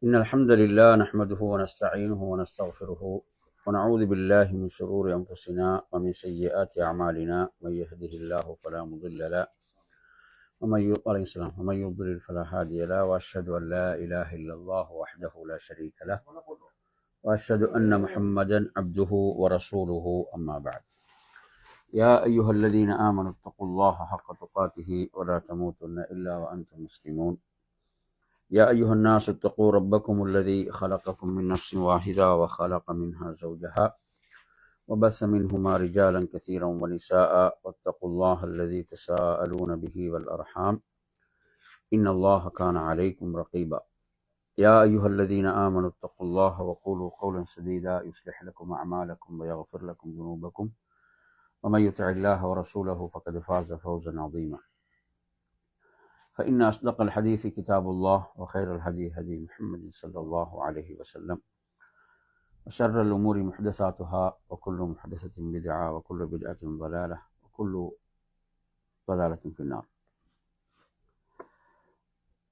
إن الحمد لله نحمده ونستعينه ونستغفره ونعوذ بالله من شرور أنفسنا ومن سيئات أعمالنا. من يهده الله فلا مضل له ومن يضلل فلا هادي له، وأشهد أن لا إله إلا الله وحده لا شريك له، وأشهد أن محمدا عبده ورسوله. أما بعد، يا أيها الذين آمنوا اتقوا الله حق تقاته ولا تموتن إلا وأنتم مسلمون. يا أيها الناس اتقوا ربكم الذي خلقكم من نفس واحدة وخلق منها زوجها وبث منهما رجالا كثيرا ونساء، واتقوا الله الذي تساءلون به والأرحام إن الله كان عليكم رقيبا. يا أيها الذين آمنوا اتقوا الله وقولوا قولا سديدا يصلح لكم أعمالكم ويغفر لكم ذنوبكم، ومن يطع الله ورسوله فقد فاز فوزا عظيما. فإن أصدق الحديث كتاب الله، وخير الهدي هدي محمد صلى الله عليه وسلم، وشر الأمور محدثاتها، وكل محدثة بدعة، وكل بدعة ضلالة، وكل ضلالة في النار.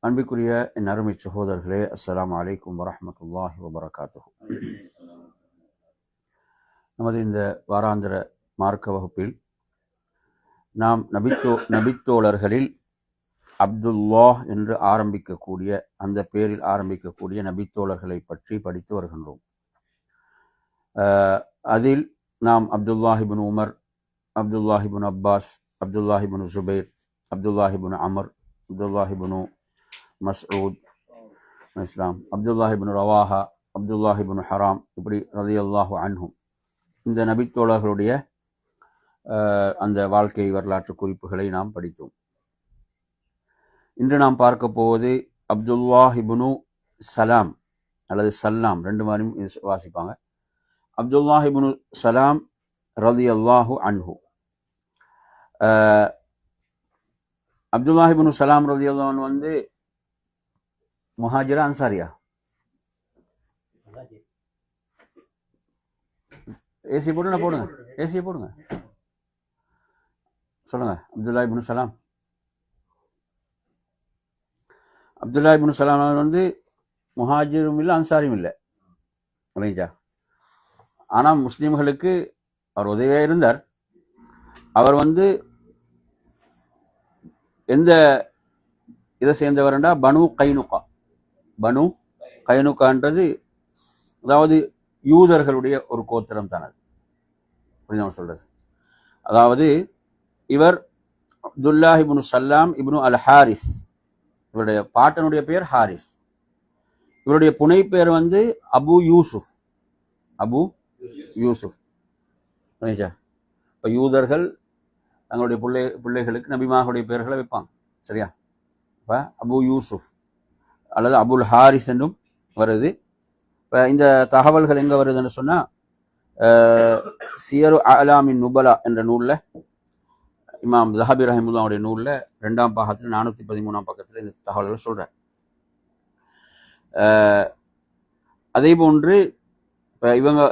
அன்பிற்குரிய என் அருமை சகோதரர்களே, அஸ்ஸலாமு அலைக்கும் வரஹ்மத்துல்லாஹி வபரகாத்துஹு. நமது இந்த வாராந்திர மார்க்க வகுப்பில் நாம் நபித்தோழர்களில் அப்துல்லாஹ் என்று ஆரம்பிக்கக்கூடிய, அந்த பேரில் ஆரம்பிக்கக்கூடிய நபித்தோழர்களை பற்றி படித்து வருகின்றோம். அதில் நாம் அப்துல்லாஹிபின் உமர், அப்துல்லாஹிபின் அப்பாஸ், அப்துல்லாஹிபின் ஜுபைர், அப்துல்லாஹிபின் அமர், அப்துல்லாஹிபின் மஸ்ஊத் இஸ்லாம், அப்துல்லாஹிபின் ரவாஹா, அப்துல்லாஹிபின் ஹராம், இப்படி ரலியல்லாஹு அன்ஹும் இந்த நபித்தோழர்களுடைய அந்த வாழ்க்கை வரலாற்று குறிப்புகளை நாம் படித்தோம். இன்று நாம் பார்க்க போவது அப்துல்லாஹிபினு சலாம் அல்லது சல்லாம், ரெண்டு மாதிரியும் வாசிப்பாங்க. அப்துல்லாஹிபினு சலாம் ரலியல்லாஹு அன்ஹு. அப்துல்லாஹிபினு சலாம் ரலியல்லாஹு அன்ஹு வந்து முஹாஜிரா அன்சாரியா? ஏசி போடுங்க, போடுங்க, ஏசியை போடுங்க, சொல்லுங்க. அப்துல்லாஹிபினு சலாம், அப்துல்லாஹிபின் சலாம் வந்து முஹாஜிரும் இல்லை அன்சாரியும் இல்லை, இல்லைங்களா? ஆனால் முஸ்லீம்களுக்கு அவர் உதவியாக இருந்தார். அவர் வந்து எந்த இதை சேர்ந்தவர்ண்டா பனு கைனுகா. பனு கைனுகான்றது அதாவது யூதர்களுடைய ஒரு கோத்திரம் தான். அது புரிஞ்சவங்க சொல்றது. அதாவது இவர் அப்துல்லாஹிபின் சல்லாம் இப்னு அல் ஹாரிஸ், இவருடைய பாட்டனுடைய பெயர் ஹாரிஸ். இவருடைய புனை பெயர் வந்து அபு யூசுப். அபு யூசுப். இப்போ யூதர்கள் தங்களுடைய பிள்ளைகளுக்கு நபிமார்களுடைய பெயர்களை வைப்பாங்க, சரியா? இப்போ அபு யூசுப் அல்லது அபுல் ஹாரிஸ் என்றும் வருது. இப்போ இந்த தகவல்கள் எங்கே வருதுன்னு சொன்னால், சியரு அலாமின் நுபலா என்ற நூலில், இமாம் ஸஹாபி ரஹிமத்துல்லாஹுடைய நூலில் 2ஆம் பாகத்தில் 413ஆம் பக்கத்தில் இந்த தகவல்கள் சொல்கிறார். அதே போன்று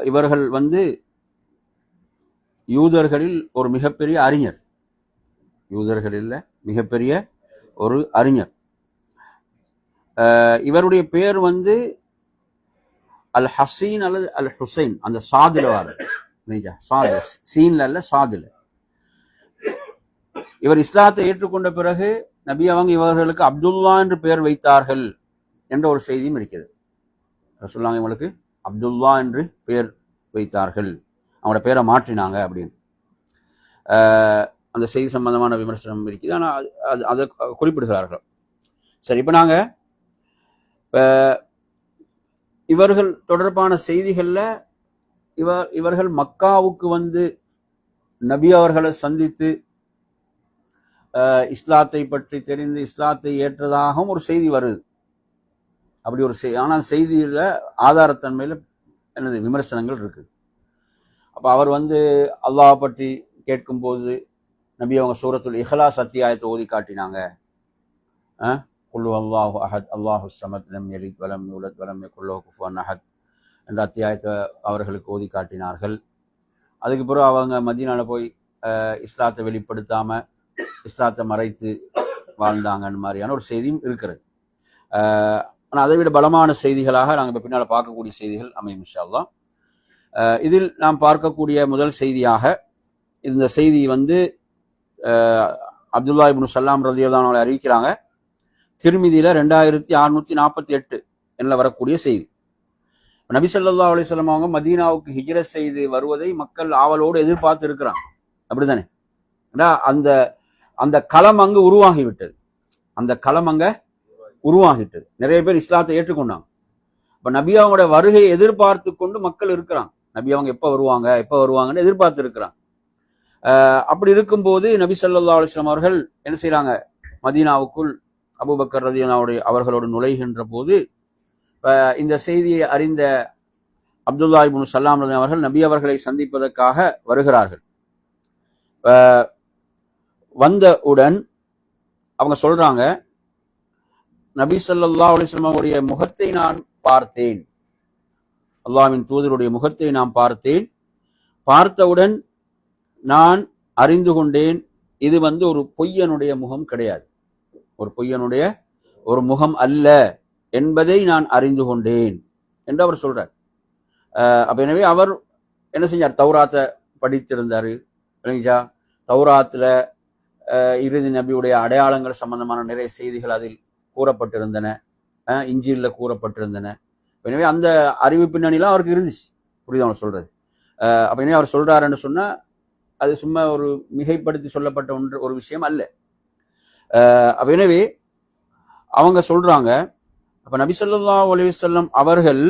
இவர்கள் வந்து யூதர்களில் ஒரு மிகப்பெரிய அறிஞர், யூதர்களில் மிகப்பெரிய ஒரு அறிஞர். இவருடைய பெயர் வந்து அல் ஹசீன் அல்லது அல் ஹுசைன், அந்த சாதுல வாரு, சாது சீன்ல அல்ல, சாதுல. இவர் இஸ்லாத்தை ஏற்றுக்கொண்ட பிறகு நபி அவங்க இவர்களுக்கு அப்துல்லா என்று பெயர் வைத்தார்கள் என்ற ஒரு செய்தியும் இருக்கிறது. ரசூலுல்லாஹ் இவங்களுக்கு அப்துல்லா என்று பெயர் வைத்தார்கள், அவங்களோட பேரை மாற்றினாங்க அப்படின்னு அந்த செய்தி சம்பந்தமான விமர்சனம் இருக்குது. ஆனால் அதை குறிப்பிடுகிறார்கள். சரி, இப்போ நாங்கள் இவர்கள் தொடர்பான செய்திகளில் இவர்கள் மக்காவுக்கு வந்து நபி அவர்களை சந்தித்து இஸ்லாத்தை பற்றி தெரிந்து இஸ்லாத்தை ஏற்றதாகவும் ஒரு செய்தி வருது. அப்படி ஒரு ஆனால் செய்தியில் ஆதாரத்தன்மையில் என்னது விமர்சனங்கள் இருக்கு. அப்போ அவர் வந்து அல்லாஹ் பற்றி கேட்கும்போது நபி அவங்க சூரத்துல் இஹ்லாஸ் அத்தியாயத்தை ஓதி காட்டினாங்க. குல்லு அல்லாஹு அஹத் அல்லாஹு ஸமத் லம் யலித் வலம் யூலத் வலம் யகுல் லஹு குஃபுவன் அஹத் என்ற அத்தியாயத்தை அவர்களுக்கு ஓதி காட்டினார்கள். அதுக்கு பிறகு அவங்க மதீனால போய் இஸ்லாத்தை வெளிப்படுத்தாம இஸ்லாத்தை மறைத்து வாழ்ந்தாங்கன்னு மாதிரியான ஒரு செய்தியும் இருக்கிறது. ஆனால் அதை விட பலமான செய்திகளாக நாங்கள் இப்போ பின்னால் பார்க்கக்கூடிய செய்திகள் அமையும் இன்ஷா அல்லாஹ். இதில் நாம் பார்க்கக்கூடிய முதல் செய்தியாக இந்த செய்தி அப்துல்லா இப்னு சலாம் ரலியல்லாஹு அன்ஹு அறிவிக்கிறாங்க. திர்மிதியில 2648 என வரக்கூடிய செய்தி. நபி ஸல்லல்லாஹு அலைஹி வஸல்லம் அவங்க மதீனாவுக்கு ஹிஜ்ரத் செய்து வருவதை மக்கள் ஆவலோடு எதிர்பார்த்து இருக்கிறாங்க. அப்படித்தானே? அந்த அந்த களம் அங்கு உருவாகிவிட்டது. அந்த களம் அங்க உருவாகிட்டது. நிறைய பேர் இஸ்லாத்தை ஏற்றுக்கொண்டாங்க. இப்ப நபி அவங்களோட வருகையை எதிர்பார்த்து கொண்டு மக்கள் இருக்கிறாங்க. நபி அவங்க எப்ப வருவாங்கன்னு எதிர்பார்த்து இருக்கிறாங்க. அப்படி இருக்கும்போது நபி ஸல்லல்லாஹு அலைஹி வஸல்லம் அவர்கள் என்ன செய்யறாங்க? மதீனாவுக்குள் அபூபக்கர் ரலியல்லாஹு அவர்களோடு நுழைகின்ற போது இந்த செய்தியை அறிந்த அப்துல்லா இப்னு சலாம் அவர்கள் நபி அவர்களை சந்திப்பதற்காக வருகிறார்கள். வந்தவுடன் அவங்க சொல்றாங்க, நபி ஸல்லல்லாஹு அலைஹி வஸல்லம் அவருடைய முகத்தை நான் பார்த்தேன், அல்லாஹ்வின் தூதருடைய முகத்தை நான் பார்த்தேன். பார்த்தவுடன் நான் அறிந்து கொண்டேன், இது ஒரு பொய்யனுடைய முகம் கிடையாது, ஒரு பொய்யனுடைய ஒரு முகம் அல்ல என்பதை நான் அறிந்து கொண்டேன் என்று அவர் சொல்றார். அப்ப எனவே அவர் என்ன செஞ்சார்? தௌராத்தை படித்திருந்தாரு. தௌராத்துல இறுதி நபியுடைய அடையாளங்கள் சம்பந்தமான நிறைய செய்திகள் அதில் கூறப்பட்டிருந்தன, இஞ்சில்ல கூறப்பட்டிருந்தன. எனவே அந்த அறிவு பின்னணிலாம் அவருக்கு இருந்துச்சு. புரியுது அவங்க சொல்றது? அப்ப எனவே அவர் சொல்றாருன்னு சொன்னா அது சும்மா ஒரு மிகைப்படுத்தி சொல்லப்பட்ட ஒரு விஷயம் அல்ல. அப்ப எனவே அவங்க சொல்றாங்க, அப்ப நபி ஸல்லல்லாஹு அலைஹி வஸல்லம் அவர்கள்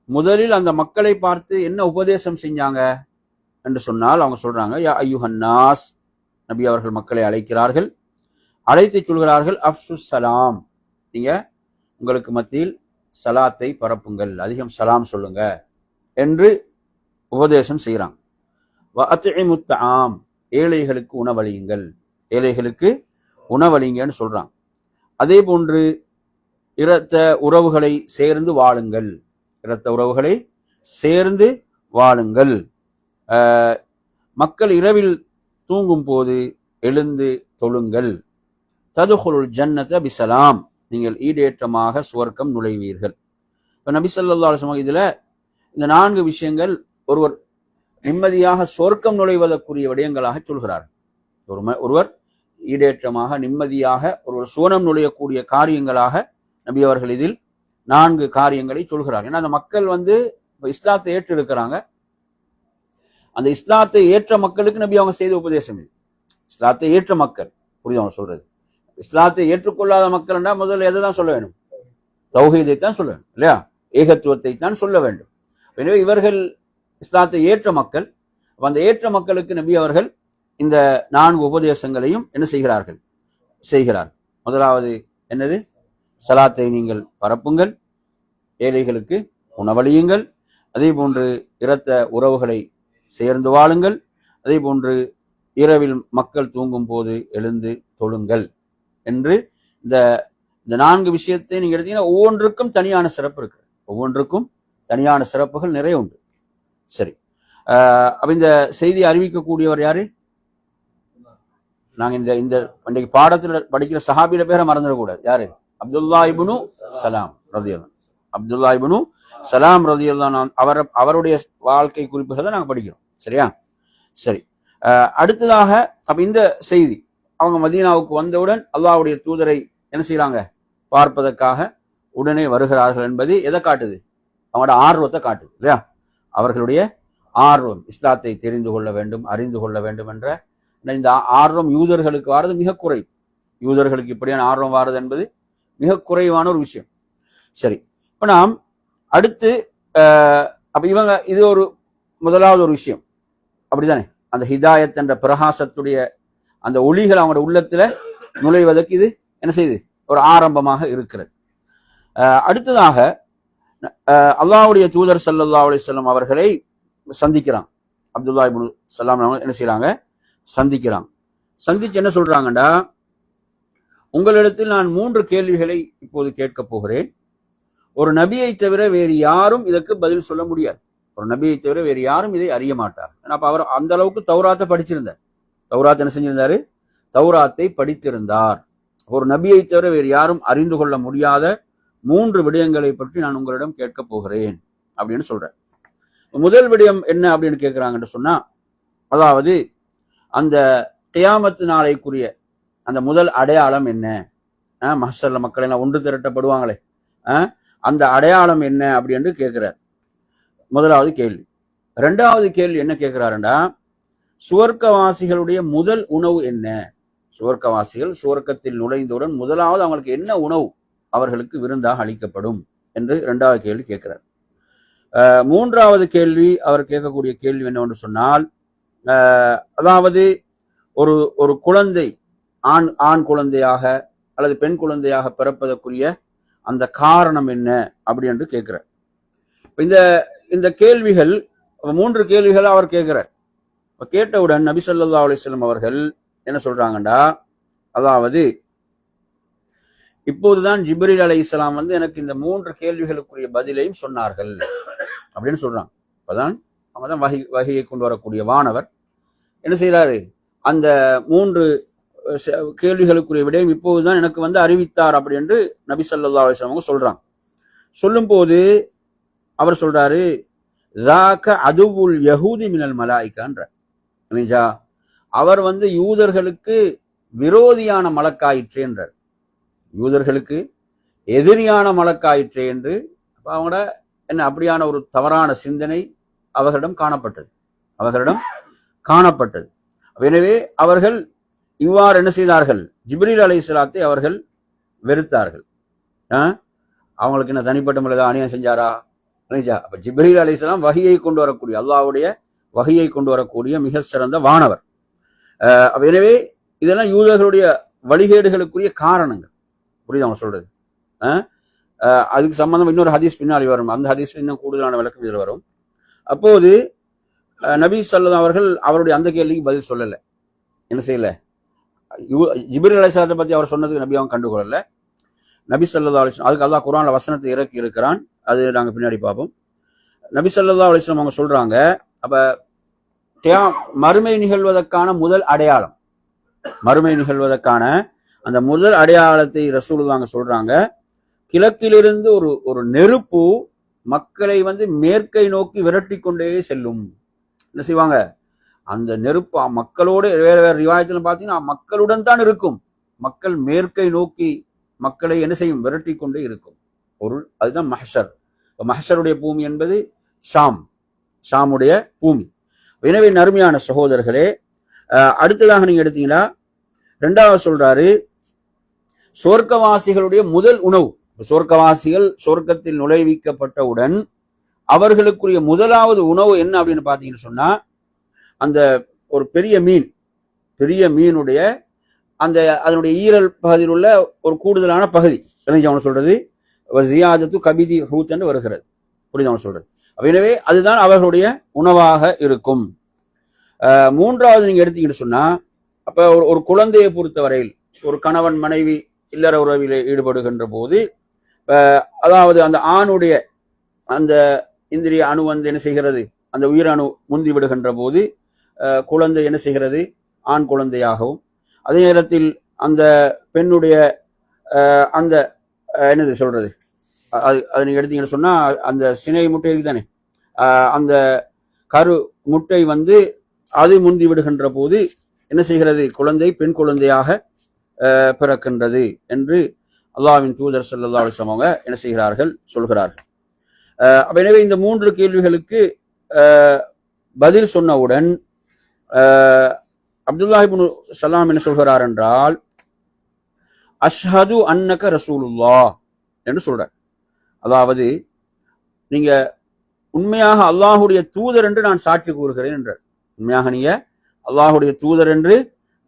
முதலில் அந்த மக்களை பார்த்து என்ன உபதேசம் செஞ்சாங்க என்று சொன்னால் அவங்க சொல்றாங்க, யா அய்யுஹன் நாஸ், நபி அவர்கள் மக்களை அழைக்கிறார்கள், அழைத்து சொல்கிறார்கள், அஃப்ஷுஸ் சலாம், நீங்க உங்களுக்கு மத்தியில் சலாத்தை பரப்புங்கள், அதிகம் சலாம் சொல்லுங்க என்று உபதேசம் செய்யறாங்க. வஅத்இமுத் தஆம், ஏழைகளுக்கு உணவளியுங்கள், ஏழைகளுக்கு உணவளிங்கன்னு சொல்றாங்க. அதே போன்று இரத்த உறவுகளை சேர்ந்து வாழுங்கள், இரத்த உறவுகளை சேர்ந்து வாழுங்கள். மக்கள் இரவில் தூங்கும் போது எழுந்து தொழுங்கள். ததுகுலுல் ஜன்னத பிஸலாம், நீங்கள் ஈடேற்றமாக சுவர்க்கம் நுழைவீர்கள். இப்ப நபி ஸல்லல்லாஹு அலைஹி வஸல்லம் இதுல இந்த 4 விஷயங்கள் ஒருவர் நிம்மதியாக சொர்க்கம் நுழைவதற்குரிய விடயங்களாக சொல்கிறார். ஒருவர் ஈடேற்றமாக நிம்மதியாக ஒருவர் சுவனம் நுழையக்கூடிய காரியங்களாக நபி அவர்கள் இதில் 4 காரியங்களை சொல்கிறார். ஏன்னா அந்த மக்கள் இஸ்லாத்தை ஏற்று இருக்கிறாங்க. அந்த இஸ்லாத்தை ஏற்ற மக்களுக்கு நபி அவங்க செய்த உபதேசம் இது. இஸ்லாத்தை ஏற்ற மக்கள், புரியுது அவங்க சொல்றது? இஸ்லாத்தை ஏற்றுக்கொள்ளாத மக்கள் முதல்ல எதை தான் சொல்ல வேண்டும்? தௌஹீதை தான் சொல்ல வேண்டும் இல்லையா? ஏகத்துவத்தை தான் சொல்ல வேண்டும். எனவே இவர்கள் இஸ்லாத்தை ஏற்ற மக்கள். அந்த ஏற்ற மக்களுக்கு நபி அவர்கள் இந்த 4 உபதேசங்களையும் என்ன செய்கிறார்? முதலாவது என்னது? சலாத்தை நீங்கள் பரப்புங்கள், ஏழைகளுக்கு உணவளியுங்கள், அதே போன்று இரத்த உறவுகளை சேர்ந்து வாழுங்கள், அதே போன்று இரவில் மக்கள் தூங்கும் போது எழுந்து தொழுங்கள் என்று இந்த 4 விஷயத்தை நீங்க எடுத்தீங்கன்னா ஒவ்வொன்றுக்கும் தனியான சிறப்பு இருக்கு. ஒவ்வொன்றுக்கும் தனியான சிறப்புகள் நிறைய உண்டு. சரி, அப்ப இந்த செய்தியை அறிவிக்கக்கூடியவர் யாரு? நாங்க இந்த இன்றைக்கு பாடத்துல படிக்கிற சஹாபியில பேரை மறந்துடக்கூடாது. யாரு? அப்துல்லா இப்னு சலாம் ரலியல்லாஹு. அப்துல்லா இப்னு சலாம் ரலியல்லாஹு அவருடைய வாழ்க்கை குறிப்புகளை தான் நாங்க படிக்கிறோம். சரியா? சரி, அடுத்ததாக அப்ப இந்த செய்தி அவங்க மதீனாவுக்கு வந்தவுடன் அல்லாஹ்வுடைய தூதரை என்ன செய்யறாங்க? பார்ப்பதற்காக உடனே வருகிறார்கள் என்பது எதை காட்டுது? அவங்களோட ஆர்வத்தை காட்டுது இல்லையா? அவர்களுடைய ஆர்வம் இஸ்லாத்தை தெரிந்து கொள்ள வேண்டும், அறிந்து கொள்ள வேண்டும் என்ற இந்த ஆர்வம் யூதர்களுக்கு வாரது மிக குறைவு. யூதர்களுக்கு இப்படியான ஆர்வம் வாரது என்பது மிக குறைவான ஒரு விஷயம். சரி, இப்ப நாம் அடுத்து அப்ப இவங்க இது ஒரு முதலாவது ஒரு விஷயம் அப்படித்தானே? அந்த ஹிதாயத் என்ற பிரகாசத்துடைய அந்த ஒளிகள் அவங்களோட உள்ளத்துல நுழைவதற்கு இது என்ன செய்யுது? ஒரு ஆரம்பமாக இருக்கிறது. அடுத்ததாக அல்லாஹ்வுடைய தூதர் ஸல்லல்லாஹு அலைஹி வஸல்லம் அவர்களை சந்திக்கிறான். அப்துல்லா இப்னு சலாம் என்ன செய்யறாங்க? சந்திச்சு என்ன சொல்றாங்கடா, உங்களிடத்தில் நான் 3 கேள்விகளை இப்போது கேட்க போகிறேன். ஒரு நபியை தவிர வேறு யாரும் இதற்கு பதில் சொல்ல முடியாது. ஒரு நபியை தவிர வேறு யாரும் இதை அறிய மாட்டார். அப்ப அவர் அந்த அளவுக்கு தௌராத்தை படிச்சிருந்தார். தௌராத் என்ன செஞ்சிருந்தாரு? தௌராத்தை படித்திருந்தார். ஒரு நபியை தவிர வேறு யாரும் அறிந்து கொள்ள முடியாத 3 விடயங்களை பற்றி நான் உங்களிடம் கேட்கப் போகிறேன் அப்படின்னு சொல்றேன். முதல் விடயம் என்ன அப்படின்னு கேட்கிறாங்கன்னு சொன்னா, அதாவது அந்த கியாமத்து நாளைக்குரிய அந்த முதல் அடையாளம் என்ன, மஹ்ஷர்ல மக்கள் எல்லாம் ஒன்று திரட்டப்படுவாங்களே அந்த அடையாளம் என்ன அப்படின்னு கேட்கிறார். முதலாவது கேள்வி. 2வது கேள்வி என்ன கேட்கிறாருண்டா, சுவர்க்கவாசிகளுடைய முதல் உணவு என்ன? சுவர்க்கவாசிகள் சுவர்க்கத்தில் நுழைந்தவுடன் முதலாவது அவங்களுக்கு என்ன உணவு அவர்களுக்கு விருந்தாக அளிக்கப்படும் என்று 2வது கேள்வி கேட்கிறார். 3வது கேள்வி அவர் கேட்கக்கூடிய கேள்வி என்னவென்று சொன்னால், அதாவது ஒரு குழந்தை ஆண் குழந்தையாக அல்லது பெண் குழந்தையாக பிறப்பதற்குரிய அந்த காரணம் என்ன அப்படி என்று கேட்கிறார். இந்த கேள்விகள் 3 கேள்விகள் அவர் கேட்கிறார். கேட்டவுடன் நபி ஸல்லல்லாஹு அலைஹி வஸல்லம் அவர்கள் என்ன சொல்றாங்கண்டா, அதாவது இப்போதுதான் ஜிப்ரீல் அலைஹிஸ்ஸலாம் வந்து எனக்கு இந்த 3 கேள்விகளுக்குரிய பதிலையும் சொன்னார்கள் அப்படின்னு சொல்றாங்க. அப்பதான் அவங்கதான் வஹியை கொண்டு வரக்கூடிய வானவர் என்ன செய்யறாரு, அந்த 3 கேள்விகளுக்குரிய விடையும் இப்போதுதான் எனக்கு வந்து அறிவித்தார் அப்படி என்று நபி ஸல்லல்லாஹு அலைஹி வஸல்லம் சொல்றாங்க. சொல்லும் போது அவர் சொல்றாரு, ذاك عدو اليهود من الملائكة. அவர் வந்து யூதர்களுக்கு விரோதியான மலக்காயிற்றே என்றார். யூதர்களுக்கு எதிரியான மலக்காயிற்றே என்று அவங்களோட என்ன அப்படியான ஒரு தவறான சிந்தனை அவர்களிடம் காணப்பட்டது. எனவே அவர்கள் இவ்வாறு என்ன செய்தார்கள், ஜிப்ரீல் அலைஹிஸ்ஸலாத்தை அவர்கள் வெறுத்தார்கள். அவங்களுக்கு என்ன தனிப்பட்ட முறையில் அநியாயம் செஞ்சாரா? அப்ப ஜிப்ரீல் அலைஹிஸ்ஸலாம் வஹியை கொண்டு வரக்கூடிய, அல்லாஹ்வுடைய வஹியை கொண்டு வரக்கூடிய மிக சிறந்த வானவர். எனவே இதெல்லாம் யூதர்களுடைய வழிகேடுகளுக்குரிய காரணங்கள். புரியுது அவங்க சொல்றது? அதுக்கு சம்பந்தம் இன்னொரு ஹதீஸ் பின்னாடி வரும். அந்த ஹதீஸ் இன்னும் கூடுதலான விளக்கம் இதில் வரும். அப்போது நபி ஸல்லல்லாஹு அவர்கள் அவருடைய அந்த கேள்விக்கு பதில் சொல்லல. என்ன செய்யல, ஜிப்ரீல் அலைஹிஸ்ஸலாத்தை பத்தி அவர் சொன்னதுக்கு நபி அவங்க கண்டுகொள்ளல. நபி ஸல்லல்லாஹு அலைஹி வஸல்லம் அதுக்கு அல்லாஹ் குர்ஆன்ல வசனத்தை இறக்கி இருக்கிறான். அது நாங்க பின்னாடி பார்ப்போம். நபி ஸல்லல்லாஹு அலைஹி வஸல்லம் அவங்க சொல்றாங்க, அப்ப மறுமை நிகழ்வதற்கான முதல் அடையாளம், மறுமை நிகழ்வதற்கான அந்த முதல் அடையாளத்தை ரசூலுல்லாஹ் சொல்றாங்க, கிழக்கிலிருந்து ஒரு நெருப்பு மக்களை வந்து மேற்கை நோக்கி விரட்டி கொண்டே செல்லும். என்ன செய்வாங்க, அந்த நெருப்பு மக்களோடு வேற வேற ரிவாயத்துல பாத்தீங்கன்னா மக்களுடன் தான் இருக்கும். மக்கள் மேற்கை நோக்கி மக்களை என்ன செய்யும், விரட்டி கொண்டே இருக்கும். அதுதான் மஹ்ஷர். மஹ்ஷருடைய பூமி என்பது ஷாமுடைய பூமி. எனவே நறுமையான சகோதரர்களே, அடுத்ததாக நீங்க எடுத்தீங்கன்னா 2வது சொல்றாரு, சொர்க்கவாசிகளுடைய முதல் உணவு. சொர்க்கவாசிகள் சொர்க்கத்தில் நுழைவிக்கப்பட்டவுடன் அவர்களுக்குரிய முதலாவது உணவு என்ன அப்படின்னு பாத்தீங்கன்னு சொன்னா, அந்த ஒரு பெரிய மீனுடைய அதனுடைய ஈரல் பகுதியில் உள்ள ஒரு கூடுதலான பகுதி அவன் சொல்றது ஜியாதத்து கபிதி ஹூத் என்று வருகிறது. புரியுது அவன் சொல்றது? எனவே அதுதான் அவர்களுடைய உணவாக இருக்கும். 3வது நீங்க எடுத்தீங்கன்னு சொன்னா, அப்ப ஒரு குழந்தையை பொறுத்தவரையில் ஒரு கணவன் மனைவி இல்லற உறவிலே ஈடுபடுகின்ற போது, அதாவது அந்த ஆணுடைய அந்த இந்திரிய அணு வந்து என்ன செய்கிறது, அந்த உயிரணு முந்தி விடுகின்ற போது குழந்தை என்ன செய்கிறது, ஆண் குழந்தையாகவும், அதே நேரத்தில் அந்த பெண்ணுடைய அந்த என்னது சொல்றது, அது நீங்க எடுத்தீங்கன்னு சொன்னா அந்த சினை முட்டை தானே, அந்த கரு முட்டை வந்து அது முந்தி விடுகின்ற போது என்ன செய்கிறது, குழந்தை பெண் குழந்தையாக பிறக்கின்றது என்று அல்லாஹ்வின் தூதர் ஸல்லல்லாஹு அலைஹி வஸல்லம் என்ன செய்கிறார்கள், சொல்கிறார்கள். எனவே இந்த 3 கேள்விகளுக்கு பதில் சொன்னவுடன் அப்துல்லாஹ் இப்னு ஸலாம் என்ன சொல்கிறார் என்றால், அஷ்ஹது அன்னக ரசூலுல்லாஹ் என்று சொல்றார். அதாவது நீங்க உண்மையாக அல்லாஹுடைய தூதர் என்று நான் சாட்சி கூறுகிறேன் என்றார். உண்மையாக நீங்க அல்லாஹுடைய தூதர் என்று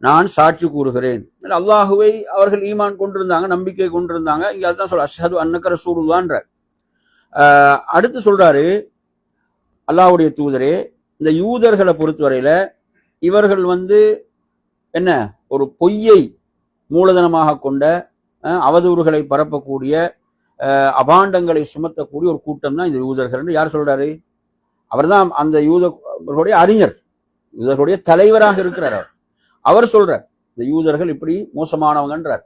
நான் சாட்சி கூறுகிறேன். அல்லாஹுவை அவர்கள் ஈமான் கொண்டிருந்தாங்க, நம்பிக்கை கொண்டிருந்தாங்க. இங்க அதுதான் சொல்ற, அஷ்ஹது அன்னக ரசூலுல்லாஹ்ன்றார். அடுத்து சொல்றாரு, அல்லாஹுடைய தூதரே, இந்த யூதர்களை பொறுத்தவரையில இவர்கள் வந்து என்ன, ஒரு பொய்யை மூலதனமாக கொண்ட அவதூறுகளை பரப்பக்கூடிய அபாண்டங்களை சுமத்தக்கூடிய ஒரு கூட்டம் தான் இந்த யூதர்கள் என்று யார் சொல்றாரு? அவர்தான் அந்த யூதர்களுடைய அறிஞர், யூதர்களுடைய தலைவராக இருக்கிறார். அவர் சொல்றார், இந்த யூதர்கள் இப்படி மோசமானவங்கன்றார்.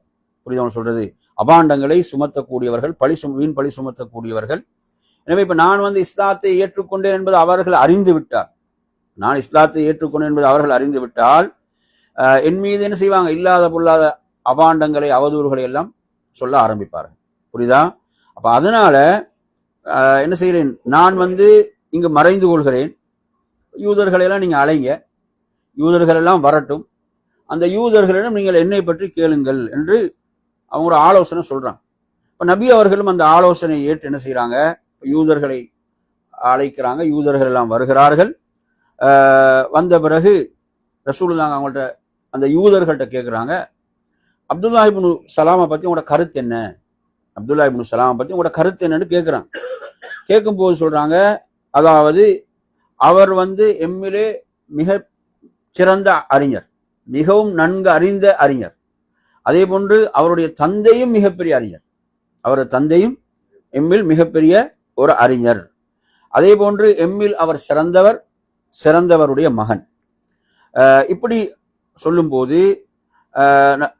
புரியுதவன் சொல்றது? அபாண்டங்களை சுமத்தக்கூடியவர்கள், வீண் பழி சுமத்தக்கூடியவர்கள். எனவே இப்ப நான் இஸ்லாத்தை ஏற்றுக்கொண்டேன் என்பது அவர்கள் அறிந்து விட்டார். நான் இஸ்லாத்தை ஏற்றுக்கொண்டேன் என்பது அவர்கள் அறிந்து விட்டால் என் மீது என்ன செய்வாங்க? இல்லாத பொல்லாத அபாண்டங்களை, அவதூறுகளை எல்லாம் சொல்ல ஆரம்பிப்பார்கள். புரியுதா? அப்ப அதனால என்ன செய்கிறேன், நான் இங்கு மறைந்து கொள்கிறேன். யூதர்களை எல்லாம் நீங்க அலைங்க, யூதர்கள் எல்லாம் வரட்டும், அந்த யூதர்களிடம் நீங்கள் என்னை பற்றி கேளுங்கள் என்று அவங்க ஒரு ஆலோசனை சொல்றாங்க. இப்ப நபி அவர்களும் அந்த ஆலோசனையை ஏற்று என்ன செய்யறாங்க, யூதர்களை அழைக்கிறாங்க. யூதர்கள் எல்லாம் வருகிறார்கள். வந்த பிறகு ரசூலுல்லாஹ் அவங்கள்ட்ட, அந்த யூதர்கள்ட்ட கேட்கிறாங்க, அப்துல்லா இப்னு சலாமை பத்தி உங்களோட கருத்து என்ன? அப்துல்லா இப்னு சலாமை பத்தி உங்களோட கருத்து என்னன்னு கேட்கிறாங்க. கேட்கும் போது சொல்றாங்க, அதாவது அவர் எம்மிலே மிக சிறந்த அறிஞர், மிகவும் நன்கு அறிந்த அறிஞர். அதே போன்று அவருடைய தந்தையும் மிகப்பெரிய அறிஞர். அவரது தந்தையும் எம்மில் மிகப்பெரிய ஒரு அறிஞர். அதே போன்று எம்மில் அவர் சிறந்தவர், சிறந்தவருடைய மகன். இப்படி சொல்லும் போது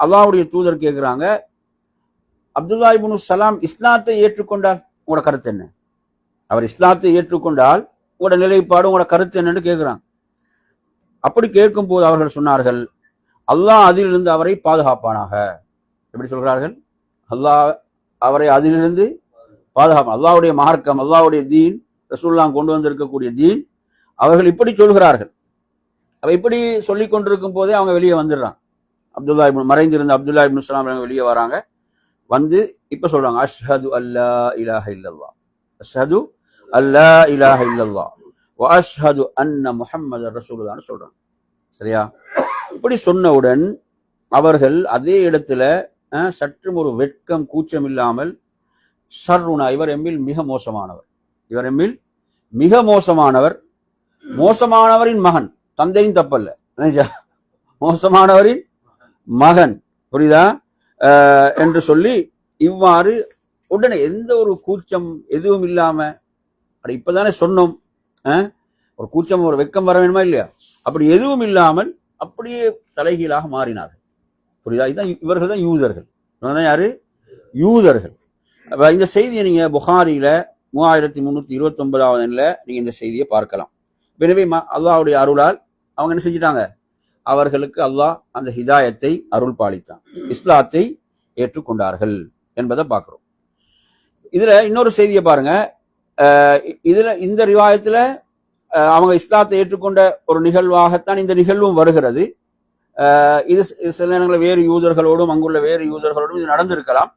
அல்லாஹ்வுடைய தூதர் கேட்கிறாங்க, அப்துல்லா இப்னு சலாம் இஸ்லாத்தை ஏற்றுக்கொண்டால் உங்களோட கருத்து என்ன? அவர் இஸ்லாத்தை ஏற்றுக்கொண்டால் உங்களோட நிலைப்பாடு, உங்களோட கருத்து என்னன்னு கேட்கிறாங்க. அப்படி கேட்கும் போது அவர்கள் சொன்னார்கள், அல்லாஹ் அதிலிருந்து அவரை பாதுகாப்பானாக. எப்படி சொல்கிறார்கள்? அல்லாஹ் அவரை அதிலிருந்து பாதுகாப்பான். அல்லாஹ்வுடைய மார்க்கம், அல்லாஹ்வுடைய தீன், ரசூலுல்லாஹ் கொண்டு வந்திருக்கக்கூடிய தீன், அவர்கள் இப்படி சொல்கிறார்கள். அவ இப்படி சொல்லிக் கொண்டிருக்கும் போதே அவங்க வெளியே வந்துடுறாங்க. மறைந்திருந்த அப்துல்லா இப்னு சலாம் வெளியே வராங்க. இப்ப சொல்றாங்க, அஷ்ஹது அல்லா இலாஹ இல்லல்லாஹ், அஷ்ஹது அல்லா இலாஹ இல்லல்லாஹ் வ அஷ்ஹது அன்ன முஹம்மதர் ரசூலுல்லாஹ்னு சொல்றாங்க. சரியா? இப்படி சொன்னவுடன் அவர்கள் அதே இடத்துல சற்றும் ஒரு வெட்கம், கூச்சம் இல்லாமல், ஷர்ருனா, இவர் எம்மில் மிக மோசமானவர், இவர் எம்மில் மிக மோசமானவர், மோசமானவரின் மகன், தந்தையும் தப்பல்ல, மோசமானவரின் மகன், புரியுதா, என்று சொல்லி இவ்வாறு உடனே எந்த ஒரு கூச்சம் எதுவும் இல்லாம, இப்பதானே சொன்னோம், ஒரு கூச்சம் ஒரு வெக்கம் வர வேணுமா இல்லையா, அப்படி எதுவும் இல்லாமல் அப்படியே தலைகீழாக மாறினார்கள். புரியுதா? இதுதான் இவர்கள் தான் யூதர்கள். யாரு? யூதர்கள். இந்த செய்தியை நீங்க புகாரில 3329 நீங்க இந்த செய்தியை பார்க்கலாம். எனவே அல்லாஹ்வுடைய அருளால் அவங்க என்ன செஞ்சிட்டாங்க, அவர்களுக்கு அல்லாஹ் அந்த ஹிதாயத்தை அருள் பாலித்தான், இஸ்லாத்தை ஏற்றுக்கொண்டார்கள் என்பதை பார்க்கிறோம். இதுல இன்னொரு செய்தியை பாருங்க. இதுல இந்த ரிவாயத்துல அவங்க இஸ்லாத்தை ஏற்றுக்கொண்ட ஒரு நிகழ்வாகத்தான் இந்த நிகழ்வும் வருகிறது. இது சில நேரங்களில் வேறு யூதர்களோடும், அங்குள்ள வேறு யூதர்களோடும் இது நடந்திருக்கலாம்.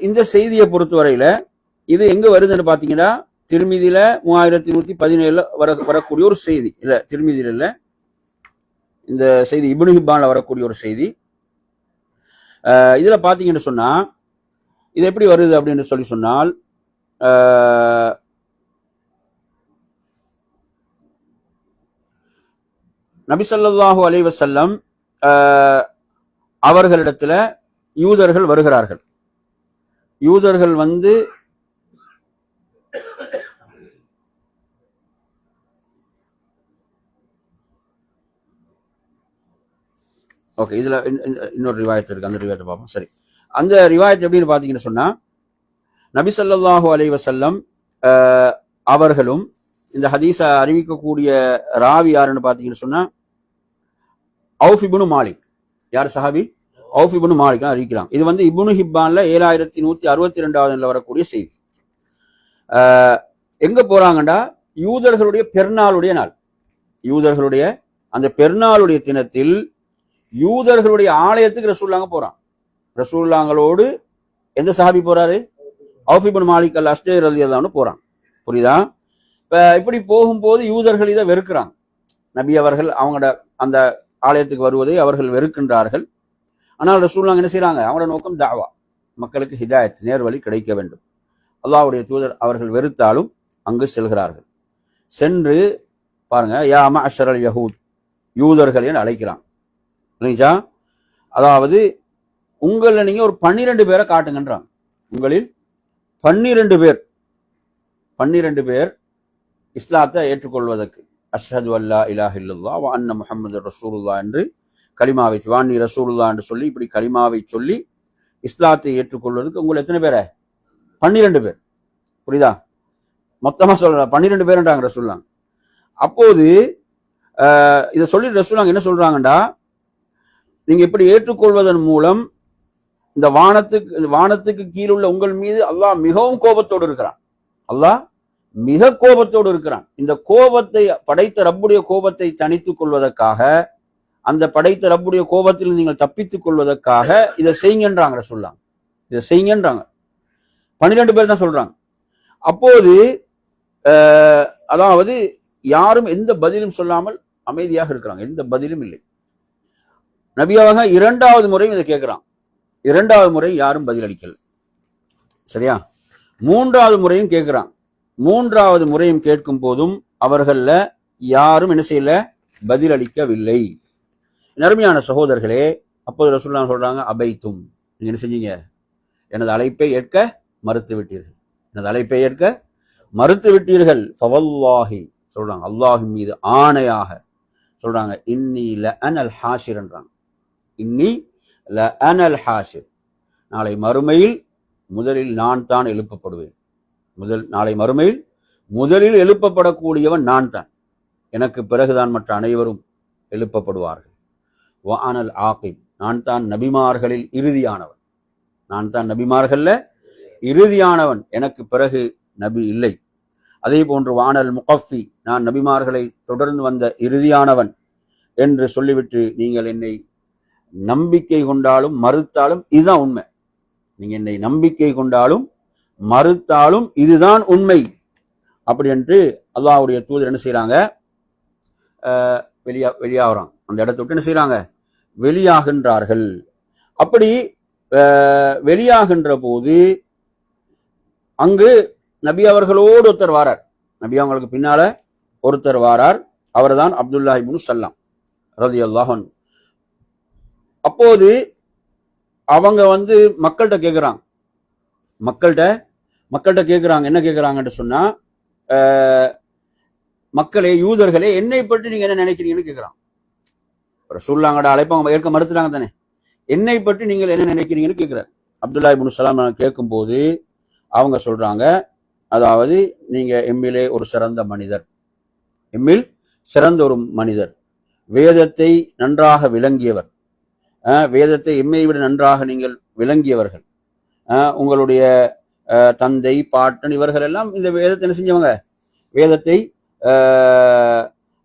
இந்த செய்தியை பொறுத்தவரையில இது எங்க வருதுன்னு பாத்தீங்கன்னா, திருமிதியில 3117 வரக்கூடிய ஒரு செய்தி. இல்ல, திருமிதியில இல்ல, இந்த செய்தி இப்னு ஹிப்பான்ல வரக்கூடிய ஒரு செய்தி. இதுல பாத்தீங்கன்னு சொன்னா இது எப்படி வருது அப்படின்னு சொல்லி சொன்னால், நபி ஸல்லல்லாஹு அலைஹி வஸல்லம் அவர்களிடத்துல யூதர்கள் வருகிறார்கள். யூதர்கள் ஓகே, இதுல இன்னொரு ரிவாயத்து இருக்கு, அந்த ரிவாயத்தை பார்ப்போம். சரி, அந்த ரிவாயத்து எப்படின்னு பாத்தீங்கன்னு சொன்னா, நபி ஸல்லல்லாஹு அலைஹி வஸல்லம் அவர்களும், இந்த ஹதீஸை அறிவிக்கக்கூடிய ராவி யாருன்னு பாத்தீங்கன்னு சொன்னா, அவுஃப் இப்னு மாலிக். யார் சஹாபி? அவுஃப் இப்னு மாலிக் அறிவிக்கிறாங்க. இது இப்னு ஹிப்பான்ல 7162 வரக்கூடிய செய்தி. எங்க போறாங்கண்டா, யூதர்களுடைய பெருநாளுடைய நாள், யூதர்களுடைய அந்த பெருநாளுடைய தினத்தில் யூதர்களுடைய ஆலயத்துக்கு ரசூலுல்லாஹ் போறான். ரசூலுல்லாஹ்களோடு எந்த சஹாபி போறாரு? அவுஃப் இப்னு மாலிக் அல் அஸ்ஜரி ரலியல்லாஹு அன்ஹு போறான். புரியுதா? இப்படி போகும்போது யூதர்கள் இதை வெறுக்கிறாங்க. நபி அவர்கள் அவங்களோட அந்த ஆலயத்துக்கு வருவதை அவர்கள் வெறுக்கின்றார்கள். ஆனால் ரசூலுல்லாஹ் என்ன செய்யறாங்க? அவங்களோட நோக்கம் தாவா, மக்களுக்கு ஹிதாயத், நேர்வழி கிடைக்க வேண்டும். அல்லாஹ்வுடைய தூதர் அவர்கள் வெறுத்தாலும் அங்கு செல்கிறார்கள். சென்று பாருங்க, யா மஅஷரல் யஹூத், யூதர்கள் என்று அழைக்கிறான். இல்லைங்களா? அதாவது உங்களில் நீங்க ஒரு 12 பேரை காட்டுங்கன்றாங்க. உங்களில் 12 பேர் இஸ்லாத்தை ஏற்றுக்கொள்வதற்கு, அஷ்ஹது அல்லா இலாஹ இல்லல்லாஹ் வ அன்ன முஹம்மது ரசூலுல்லாஹ் என்று கலிமாவை, வான்னி ரசூலுல்லாஹ் என்று சொல்லி இப்படி கலிமாவை சொல்லி இஸ்லாத்தை ஏற்றுக்கொள்வதற்கு உங்களை எத்தனை பேரை? 12 பேர். புரியுதா? மொத்தமா சொல்ற 12 பேருன்றாங்க ரசூலுல்லாஹ். அப்போது இதை சொல்லி ரசூலுல்லாஹ் என்ன சொல்றாங்கடா, நீங்க இப்படி ஏற்றுக்கொள்வதன் மூலம் இந்த வானத்துக்கு கீழுள்ள உங்கள் மீது அல்லாஹ் மிகவும் கோபத்தோடு இருக்கிறான். அல்லாஹ் மிக கோபத்தோடு இருக்கிறான். இந்த கோபத்தை படைத்த ரப்புடைய கோபத்தை தணித்துக் கொள்வதற்காக, அந்த படைத்த ரப்புடைய கோபத்தில் நீங்கள் தப்பித்துக் கொள்வதற்காக இதை செய்யுங்கன்றாங்க ரசூலுல்லாஹ். இதை செய்யுங்கன்றாங்க. 12 பேர் தான் சொல்றாங்க. அப்போது அதாவது யாரும் எந்த பதிலும் சொல்லாமல் அமைதியாக இருக்கிறாங்க. எந்த பதிலும் இல்லை. நபியாக 2வது முறையும் இதை கேட்கிறான். 2வது முறை யாரும் பதில் அளிக்கல. சரியா? 3வது முறையும் கேட்கிறான். 3வது முறையும் கேட்கும் போதும் அவர்கள யாரும் என்ன செய்யல? பதில் அளிக்கவில்லை. நறுமையான சகோதரர்களே, அப்போது ரசூலுல்லாஹ் சொல்றாங்க, அபைத்தும், நீங்க என்ன செஞ்சீங்க? எனது அழைப்பை ஏற்க மறுத்து விட்டீர்கள். எனது அழைப்பை ஏற்க மறுத்து விட்டீர்கள். ஃபவல்லாஹி சொல்றாங்க, அல்லாஹின் மீது ஆணையாக சொல்றாங்க, இன்னி லஅனல் ஹாஷிர் என்றாங்க. இன்னி லஅனல் ஹாஷிர், நாளை மறுமையில் முதலில் நான் தான் எழுப்பப்படுவேன். நாளை மறுமையில் முதலில் எழுப்பப்படக்கூடியவன் நான் தான். எனக்கு பிறகுதான் மற்ற அனைவரும் எழுப்பப்படுவார்கள். வஅனல் ஆகிப், நான் தான் நபிமார்களில் இறுதியானவன். நான் தான் நபிமார்கள்ல இறுதியானவன், எனக்கு பிறகு நபி இல்லை. அதே போன்று வானல் முகஃபி, நான் நபிமார்களை தொடர்ந்து வந்த இறுதியானவன் என்று சொல்லிவிட்டு, நீங்கள் என்னை நம்பிக்கை கொண்டாலும் மறுத்தாலும் இதுதான் உண்மை. நீங்க என்னை நம்பிக்கை கொண்டாலும் மறுத்தாலும் இதுதான் உண்மை அப்படி என்று அல்லாஹ்வுடைய தூதர் என்ன செய்யறாங்க? வெளியாகிறாங்க. அந்த இடத்தை விட்டு என்ன செய்யறாங்க? வெளியாகின்றார்கள். அப்படி வெளியாகின்ற போது அங்கு நபி அவர்களோடு ஒருத்தர் வாரார். நபி அவங்களுக்கு பின்னால ஒருத்தர் வாரார். அவர் தான் அப்துல்லா இப்னு சலாம் ரலியல்லாஹு அன்ஹு. அப்போது அவங்க மக்கள்கிட்ட கேட்கிறாங்க. மக்கள்கிட்ட கேட்கிறாங்க. என்ன கேட்கிறாங்கன்னு சொன்னா, மக்களே, யூதர்களே, என்னை பற்றி நீங்க என்ன நினைக்கிறீங்கன்னு கேட்கிறாங்க. ரசூலுல்லாஹ்வோட அழைப்பை அவங்க ஏற்க மறுத்துட்டாங்க தானே. என்னை பற்றி நீங்கள் என்ன நினைக்கிறீங்கன்னு கேட்கிறார். அப்துல்லா இப்னு சலாம் கேட்கும் போது அவங்க சொல்றாங்க, அதாவது நீங்க எம்மிலே ஒரு சிறந்த மனிதர், எம்மில் சிறந்த ஒரு மனிதர், வேதத்தை நன்றாக விளங்கியவர், வேதத்தை எம்மை விட நன்றாக நீங்கள் விளங்கியவர்கள், உங்களுடைய தந்தை பாட்டன் இவர்கள் எல்லாம் இந்த வேதத்தை என்ன செஞ்சவங்க? வேதத்தை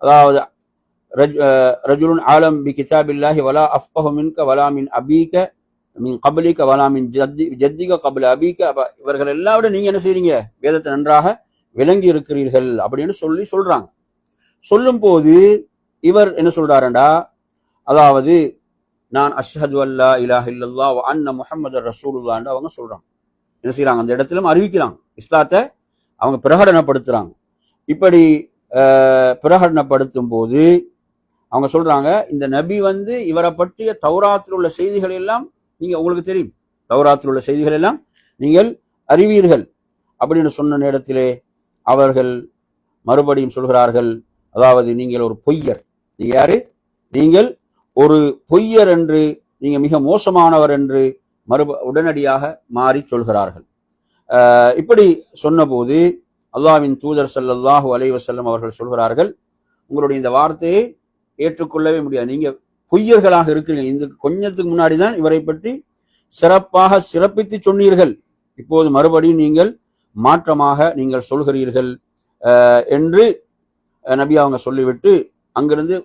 அதாவது ரஜுலுன் ஆலம் பி கிதாபில்லாஹி வலா அஃபஹு மின்க வலா மின் அபீக மின் கப்லிக வலா மின் ஜத்திக கப்ல அபீக, இவர்கள் எல்லாம் விட நீங்க என்ன செய்றீங்க? வேதத்தை நன்றாக விளங்கி இருக்கிறீர்கள் அப்படின்னு சொல்றாங்க. சொல்லும் போது இவர் என்ன சொல்றாருண்டா, அதாவது நான் அஷ்ஹது அல்லா இலாஹ இல்லல்லாஹ் வ அன்ன முஹம்மதர் ரசூலுல்லாஹ் அவங்க சொல்றாங்க. என்ன செய்யறாங்க? அந்த இடத்திலும் அறிவிக்கிறாங்க. இஸ்லாத்தை அவங்க பிரகடனப்படுத்துறாங்க. இப்படி பிரகடனப்படுத்தும் போது அவங்க சொல்றாங்க, இந்த நபி இவரை பற்றிய தௌராத்தில் உள்ள செய்திகள் எல்லாம் உங்களுக்கு தெரியும், தௌராத்தில் உள்ள செய்திகள் எல்லாம் நீங்கள் அறிவீர்கள் அப்படின்னு சொன்ன நேரத்திலே அவர்கள் மறுபடியும் சொல்கிறார்கள், அதாவது நீங்கள் ஒரு பொய்யர். நீங்க யாரு? நீங்கள் ஒரு பொய்யர் என்று, நீங்க மிக மோசமானவர் என்று உடனடியாக மாறி சொல்கிறார்கள். இப்படி சொன்னபோது அல்லாஹ்வின் தூதர் ஸல்லல்லாஹு அலைஹி வஸல்லம் அவர்கள் சொல்கிறார்கள், உங்களுடைய இந்த வார்த்தையை ஏற்றுக்கொள்ளவே முடியாது, நீங்க பொய்யர்களாக இருக்கிறீங்க. இந்த கொஞ்சத்துக்கு முன்னாடி தான் இவரை பற்றி சிறப்பாக சிறப்பித்து சொன்னீர்கள், இப்போது மறுபடியும் நீங்கள் மாற்றமாக நீங்கள் சொல்கிறீர்கள் என்று நபி அவங்க சொல்லிவிட்டு அங்கிருந்து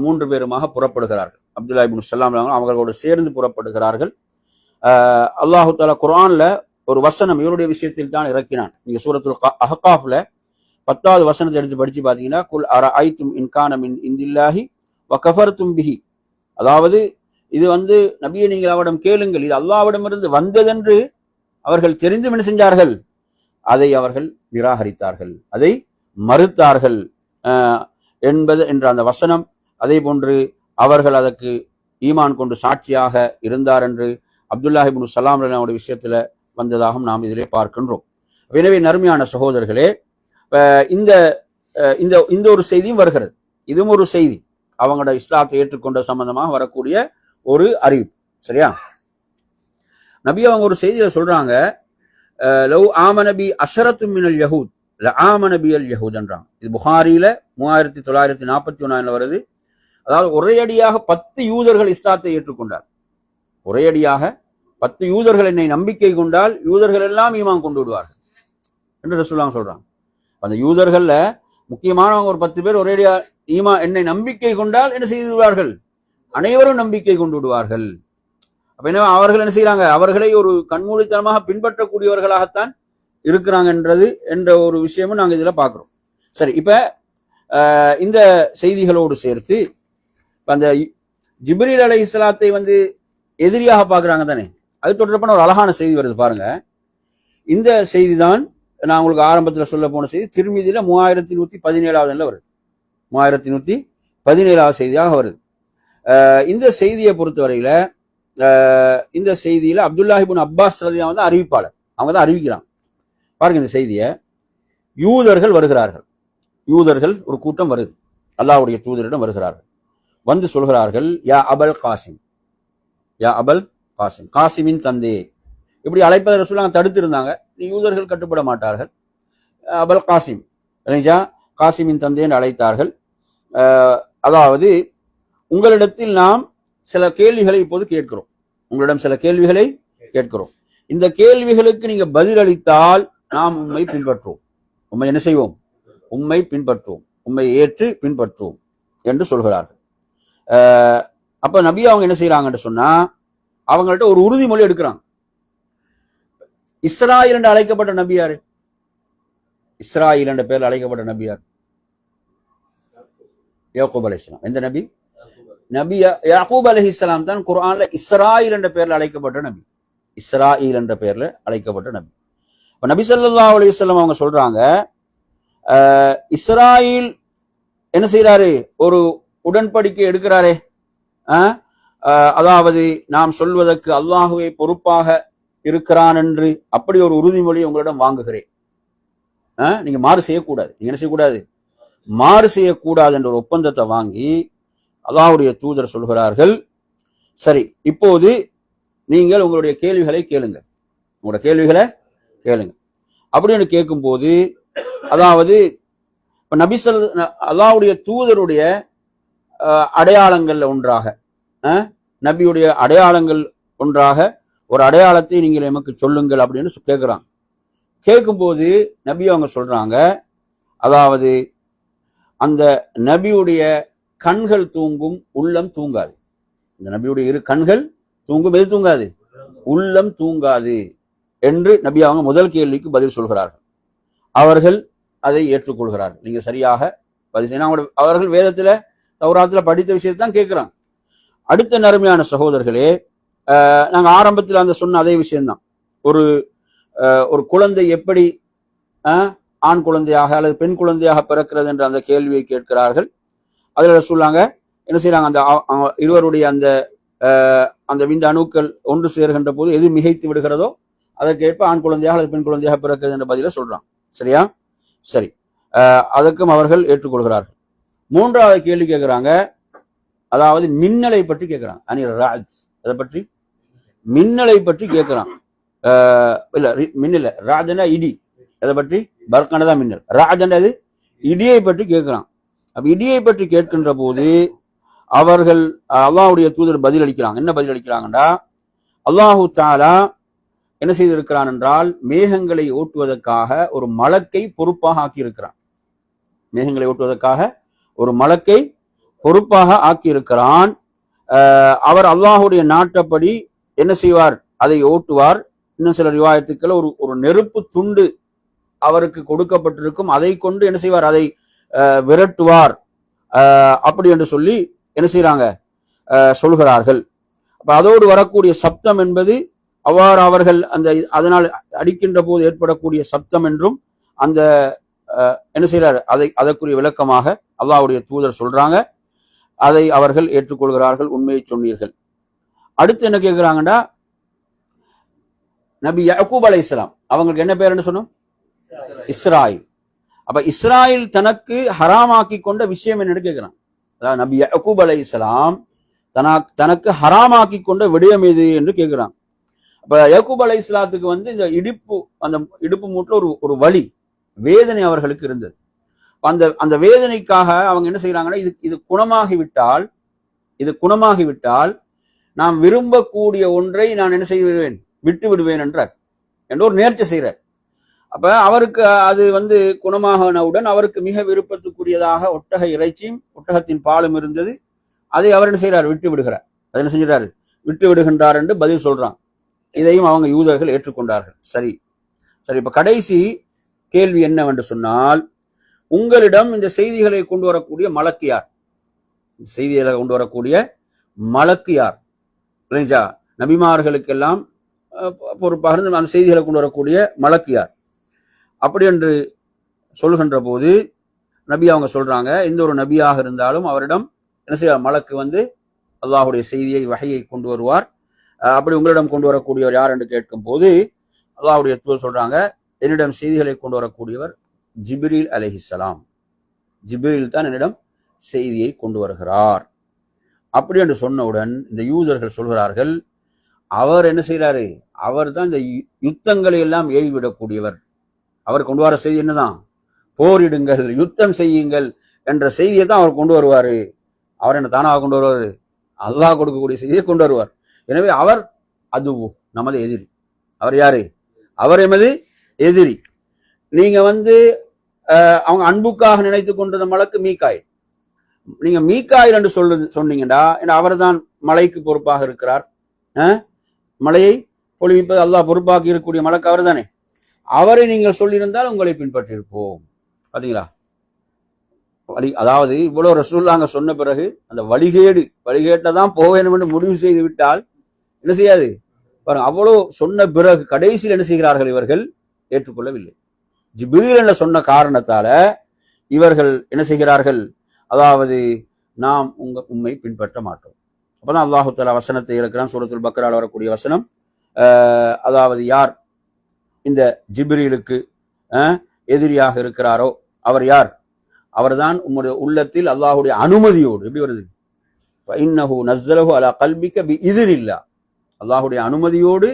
3 பேருமாக புறப்படுகிறார்கள். அப்துல்லா இப்னு சலாம் அவர்களோடு சேர்ந்து புறப்படுகிறார்கள். அல்லாஹு தஆலா குர்ஆன்ல ஒரு வசனம் இவருடைய விஷயத்தில் தான் இறக்கினான். நீங்க சூரத்துல் அஹ்காஃப்ல 10வது வசனத்தை எடுத்து படிச்சு பாத்தீங்கன்னா, குல் அரஐத்தும் இன் கான மின் இந்தில்லாஹி வ கஃபர்தும் பிஹி, அதாவது இது நபியை நீங்கள் அவரிடம் கேளுங்கள், இது அல்லாஹ்விடமிருந்து வந்ததென்று அவர்கள் தெரிந்தும் என்ன செஞ்சார்கள்? அதை அவர்கள் நிராகரித்தார்கள், அதை மறுத்தார்கள் என்பது என்ற அந்த வசனம். அதே போன்று அவர்கள் அதற்கு ஈமான் கொண்டு சாட்சியாக இருந்தார் என்று அப்துல்லா இப்னு சலாம் அவருடைய விஷயத்துல வந்ததாகவும் நாம் இதிலே பார்க்கின்றோம். எனவே நறுமையான சகோதரர்களே, இந்த இந்த ஒரு செய்தியும் வருகிறது. இதுவும் ஒரு செய்தி, அவங்களோட இஸ்லாத்தை ஏற்றுக்கொண்ட சம்பந்தமாக வரக்கூடிய ஒரு அறிவிப்பு. சரியா? நபி அவங்க ஒரு செய்தியில சொல்றாங்க, லவ் ஆமனபி அஷரத்து மினல் யஹூத் ல ஆமனபி அல் யஹூத் என்றாங்க. இது புகாரியில 3941 வருது. அதாவது ஒரேடியாக 10 யூதர்கள் இஸ்லாத்தை ஏற்றுக்கொண்டார். ஒரேடியாக 10 யூதர்கள் என்னை நம்பிக்கை கொண்டால் யூதர்கள் எல்லாம் ஈமான் கொண்டு விடுவார்கள் என்று ரசூலுல்லாஹ் சொல்றாங்க. அந்த யூதர்கள்ல முக்கியமானவங்க ஒரு 10 பேர் ஒரேடியா என்னை நம்பிக்கை கொண்டால் என்ன செய்து விடுவார்கள், அனைவரும் நம்பிக்கை கொண்டு விடுவார்கள். அப்ப என்ன அவர்கள் என்ன செய்யறாங்க, அவர்களை ஒரு கண்மூடித்தனமாக பின்பற்றக்கூடியவர்களாகத்தான் இருக்கிறாங்கன்றது என்ற ஒரு விஷயமும் நாங்க இதுல பாக்குறோம். சரி, இப்ப இந்த செய்திகளோடு சேர்த்து அந்த ஜிப்ரீல் அலைஹிஸ்ஸலாத்தை எதிரியாக பாக்குறாங்க தானே, அது தொடர்பான ஒரு அழகான செய்தி வருது பாருங்க. இந்த செய்தி தான் நான் உங்களுக்கு ஆரம்பத்தில் சொல்ல போன செய்தி. திர்மிதியில 3117 வருது. 3117 செய்தியாக வருது. இந்த செய்தியை பொறுத்தவரையில இந்த செய்தியில அப்துல்லாஹ் இப்னு அப்பாஸ் ரலியல்லாஹு அன்ஹு அறிவிப்பாளர், அவங்க தான் அறிவிக்கிறாங்க. பாருங்க இந்த செய்தியை. யூதர்கள் வருகிறார்கள், யூதர்கள் ஒரு கூட்டம் வருது, அல்லாஹ்வுடைய தூதரிடம் வருகிறார்கள். வந்து சொல்கிறார்கள், யா அபல் காசிம், யா அபல் காசிம், காசிமின் தந்தே. இப்படி அழைப்பதை ரசூலுல்லாஹ் தடுத்து இருந்தாங்க. யூதர்கள் கட்டுப்பட மாட்டார்கள். அபல் காசிம், காசிமின் தந்தே என்று அழைத்தார்கள். அதாவது உங்களிடத்தில் நாம் சில கேள்விகளை இப்போது கேட்கிறோம், உங்களிடம் சில கேள்விகளை கேட்கிறோம். இந்த கேள்விகளுக்கு நீங்க பதில் அளித்தால் நாம் உண்மை பின்பற்றுவோம். உண்மை என்ன செய்வோம், உண்மை பின்பற்றுவோம், உண்மை ஏற்று பின்பற்றுவோம் என்று சொல்கிறார்கள். அப்ப நபி அவங்க என்ன செய்யறாங்கன்னு சொன்னா, அவங்கள்ட்ட ஒரு உறுதிமொழி எடுக்கிறாங்க. இஸ்ராயில் என்று அழைக்கப்பட்ட நபி யாரு? இஸ்ராயில் என்ற பெயரில் அழைக்கப்பட்ட நபி யார்? யாக்கூப் அலைஹிஸ்ஸலாம். எந்த நபி? நபி யாக்கூப் அலைஹிஸ்ஸலாம் தான் குர்ஆன்ல இஸ்ராயில் என்ற பெயரில் அழைக்கப்பட்ட நபி. இஸ்ராயில் என்ற பெயர்ல அழைக்கப்பட்ட நபி. இப்ப நபி ஸல்லல்லாஹு அலைஹி வஸல்லம் அவங்க சொல்றாங்க, இஸ்ராயில் என்ன செய்யறாரு, ஒரு உடன்படிக்கை எடுக்கிறாரே, அதாவது நாம் சொல்வதற்கு அல்லாஹுவை பொறுப்பாக இருக்கிறான் என்று அப்படி ஒரு உறுதிமொழி உங்களிடம் வாங்குகிறேன். நீங்க மாறு செய்யக்கூடாது, நீங்க என்ன செய்யக்கூடாது, மாறு செய்யக்கூடாது என்ற ஒரு ஒப்பந்தத்தை வாங்கி அல்லாஹ்வுடைய தூதர் சொல்கிறார்கள், சரி இப்போது நீங்கள் உங்களுடைய கேள்விகளை கேளுங்க, உங்களுடைய கேள்விகளை கேளுங்க அப்படின்னு கேட்கும் போது, அதாவது இப்ப அல்லாஹ்வுடைய தூதருடைய அடையாளங்கள்ல ஒன்றாக, நபியுடைய அடையாளங்கள் ஒன்றாக ஒரு அடையாளத்தை நீங்கள் எமக்கு சொல்லுங்கள் அப்படின்னு கேட்கிறாங்க. கேட்கும்போது நபி அவங்க சொல்றாங்க, அதாவது அந்த நபியுடைய கண்கள் தூங்கும், உள்ளம் தூங்காது. இந்த நபியுடைய இரு கண்கள் தூங்கும், எது தூங்காது, உள்ளம் தூங்காது என்று நபி அவங்க முதல் கேள்விக்கு பதில் சொல்கிறார்கள். அவர்கள் அதை ஏற்றுக்கொள்கிறார்கள். நீங்க சரியாக பதில் செய்ய, அவர்கள் வேதத்துல தௌராத்துல படித்த விஷயத்தை தான் கேட்கிறாங்க. அடுத்த நறுமையான சகோதரர்களே, நாங்க ஆரம்பத்தில் அந்த சொன்ன அதே விஷயம்தான். ஒரு குழந்தை எப்படி ஆண் குழந்தையாக அல்லது பெண் குழந்தையாக பிறக்கிறது என்ற அந்த கேள்வியை கேட்கிறார்கள். அதுல சொல்லாங்க என்ன செய்யறாங்க, அந்த இருவருடைய அந்த விந்த அணுக்கள் ஒன்று சேர்கின்ற போது எது மிகைத்து விடுகிறதோ அதற்கேற்ப ஆண் குழந்தையாக அல்லது பெண் குழந்தையாக பிறக்கிறது என்ற பதில சொல்றான். சரியா? சரி, அதற்கும் அவர்கள் ஏற்றுக்கொள்கிறார்கள். மூன்றாவது கேள்வி கேட்கிறாங்க, அதாவது மின்னலை பற்றி கேட்கிறாங்க. அதை பற்றி, மின்னலை பற்றி கேட்கிறான். இல்ல மின்னல, ராஜனா இடி, அதை பற்றி பர்கனதா மின்னல், ராஜன்றது இடியை பற்றி கேட்கிறான். அப்ப இடியை பற்றி கேட்கின்ற போது அவர்கள் அல்லாஹ்வுடைய தூதர் பதில் அளிக்கிறாங்க. என்ன பதில் அளிக்கிறாங்கன்றா, அல்லாஹு தஆலா என்ன செய்திருக்கிறான் என்றால், மேகங்களை ஓட்டுவதற்காக ஒரு மலக்கை பொறுப்பாக ஆக்கியிருக்கிறான். மேகங்களை ஓட்டுவதற்காக ஒரு மலக்கை பொறுப்பாக ஆக்கியிருக்கிறான். அவர் அல்லாஹுடைய நாட்டப்படி என்ன செய்வார், அதை ஓட்டுவார். இன்னும் சில ரிவாயத்துக்கள் ஒரு நெருப்பு துண்டு அவருக்கு கொடுக்கப்பட்டிருக்கும், அதை கொண்டு என்ன செய்வார், அதை விரட்டுவார் அப்படி என்று சொல்லி என்ன செய்யறாங்க, சொல்கிறார்கள். அப்ப அதோடு வரக்கூடிய சப்தம் என்பது அவ்வாறு அவர்கள் அதனால் அடிக்கின்ற போது ஏற்படக்கூடிய சப்தம் என்றும் அந்த என்ன செய்யறாரு, அதற்குரிய விளக்கமாக அல்லாஹ்வுடைய தூதர் சொல்றாங்க. அதை அவர்கள் ஏற்றுக்கொள்கிறார்கள். உண்மையை சொன்னீர்கள். அடுத்து என்ன கேட்கிறாங்கன்னா, நபி யாக்கூப் அலைஹிஸ்ஸலாம் அவங்களுக்கு என்ன பேருன்னு சொன்னோம், இஸ்ராயில். அப்ப இஸ்ராயில் தனக்கு ஹராமாக்கி கொண்ட விஷயம் என்னன்னு கேட்கிறான். அதாவது நபி யாக்கூப் அலைஹிஸ்ஸலாம் தனக்கு ஹராமாக்கி கொண்ட விடயம் எது என்று கேட்கிறான். அப்ப அப்ப யாக்கூப் அலைஹிஸ்ஸலாத்துக்கு வந்து இந்த அந்த இடுப்பு மூட்டுல ஒரு வலி வேதனை அவர்களுக்கு இருந்தது. அந்த வேதனைக்காக அவங்க என்ன செய்யறாங்கன்னா, இது குணமாகிவிட்டால் நாம் விரும்பக்கூடிய ஒன்றை நான் என்ன செய்வேன், விட்டு விடுவேன் என்ற ஒரு நேர்ச்சி செய்கிறார். அப்ப அவருக்கு அது வந்து குணமாகனவுடன் அவருக்கு மிக விருப்பத்துக்குரியதாக ஒட்டக இறைச்சியும் ஒட்டகத்தின் பாலும் இருந்தது. அதை அவர் என்ன செய்யறார், விட்டு விடுகிறார். அதை என்ன செஞ்சாரு, விட்டு விடுகின்றார் என்று பதில் சொல்றான். இதையும் அவங்க யூதர்கள் ஏற்றுக்கொண்டார்கள். சரி சரி இப்ப கடைசி கேள்வி என்னவென்று சொன்னால், உங்களிடம் இந்த செய்திகளை கொண்டு வரக்கூடிய மலக்கு யார்? செய்திகளை கொண்டு வரக்கூடிய மலக்கு யார்? இல்லைங்களா? நபிமார்களுக்கெல்லாம் பொறுப்பாக அந்த செய்திகளை கொண்டு வரக்கூடிய மலக்கு யார்? அப்படி என்று சொல்கின்ற போது நபி அவங்க சொல்றாங்க, எந்த ஒரு நபியாக இருந்தாலும் அவரிடம் என்ன செய்வார், மலக்கு வந்து அல்லாஹுடைய செய்தியை வஹையை கொண்டு வருவார். அப்படி உங்களிடம் கொண்டு வரக்கூடியவர் யார் என்று கேட்கும் போது அல்லாஹுடைய தூதர் சொல்றாங்க, என்னிடம் செய்திகளை கொண்டு வரக்கூடியவர் ஜிப்ரீல் அலைஹிஸ்ஸலாம். ஜிப்ரீல் தான் என்னிடம் செய்தியை கொண்டு வருகிறார். அப்படி என்று சொன்னவுடன் இந்த யூதர்கள் சொல்கிறார்கள், அவர் என்ன செய்யறாரு, அவர் தான் இந்த யுத்தங்களை எல்லாம் ஏவிவிடக்கூடியவர். அவர் கொண்டு வர செய்தி என்னதான், போரிடுங்கள், யுத்தம் செய்யுங்கள் என்ற செய்தியை தான் அவர் கொண்டு வருவாரு. அவர் என்ன தானாக கொண்டு வருவாரு, அல்லாஹ் கொடுக்கக்கூடிய செய்தியை கொண்டு வருவார். எனவே அவர் அது நமது எதிரி. அவர் யாரு, அவர் எமது எதிரி. நீங்க வந்து அவங்க அன்புக்காக நினைத்து கொண்டது மலக்கு மீகாயில். நீங்க மீகாயில் என்று சொன்னீங்கடா, அவர் தான் மலைக்கு பொறுப்பாக இருக்கிறார். மலையை பொழிவிப்பது அல்லாஹ் பொறுப்பாக இருக்கக்கூடிய மலக்கு அவர் தானே. அவரை நீங்கள் சொல்லியிருந்தால் உங்களை பின்பற்றியிருப்போம். பாத்தீங்களா? அதாவது இவ்வளவு ரசூலுல்லாஹ் சொன்ன பிறகு அந்த வழிகேட்டதான் போக வேண்டும் என்று முடிவு செய்து விட்டால் என்ன செய்யாது பாருங்க. அவ்வளவு சொன்ன பிறகு கடைசியில் என்ன செய்கிறார்கள், இவர்கள் ஏற்றுக்கொள்ளவில்லை. ஜிப்ரீல் என்ற சொன்ன காரணத்தால இவர்கள் என்ன செய்கிறார்கள், அதாவது நாம் உண்மை பின்பற்ற மாட்டோம். அப்பதான் அல்லாஹு தஆலா வசனத்தை இறக்கிறான். சூரத்துல் பக்ரால வரக்கூடிய வசனம், அதாவது யார் இந்த ஜிப்ரீலுக்கு எதிரியாக இருக்கிறாரோ அவர் யார், அவர்தான் உம்முடைய உள்ளத்தில் அல்லாஹுடைய அனுமதியோடு, எப்படி வருது, இன்னஹு நஸ்ஸலஹு அலா கல்பிக பிஇذனில்லாஹ், அல்லாஹுடைய அனுமதியோடு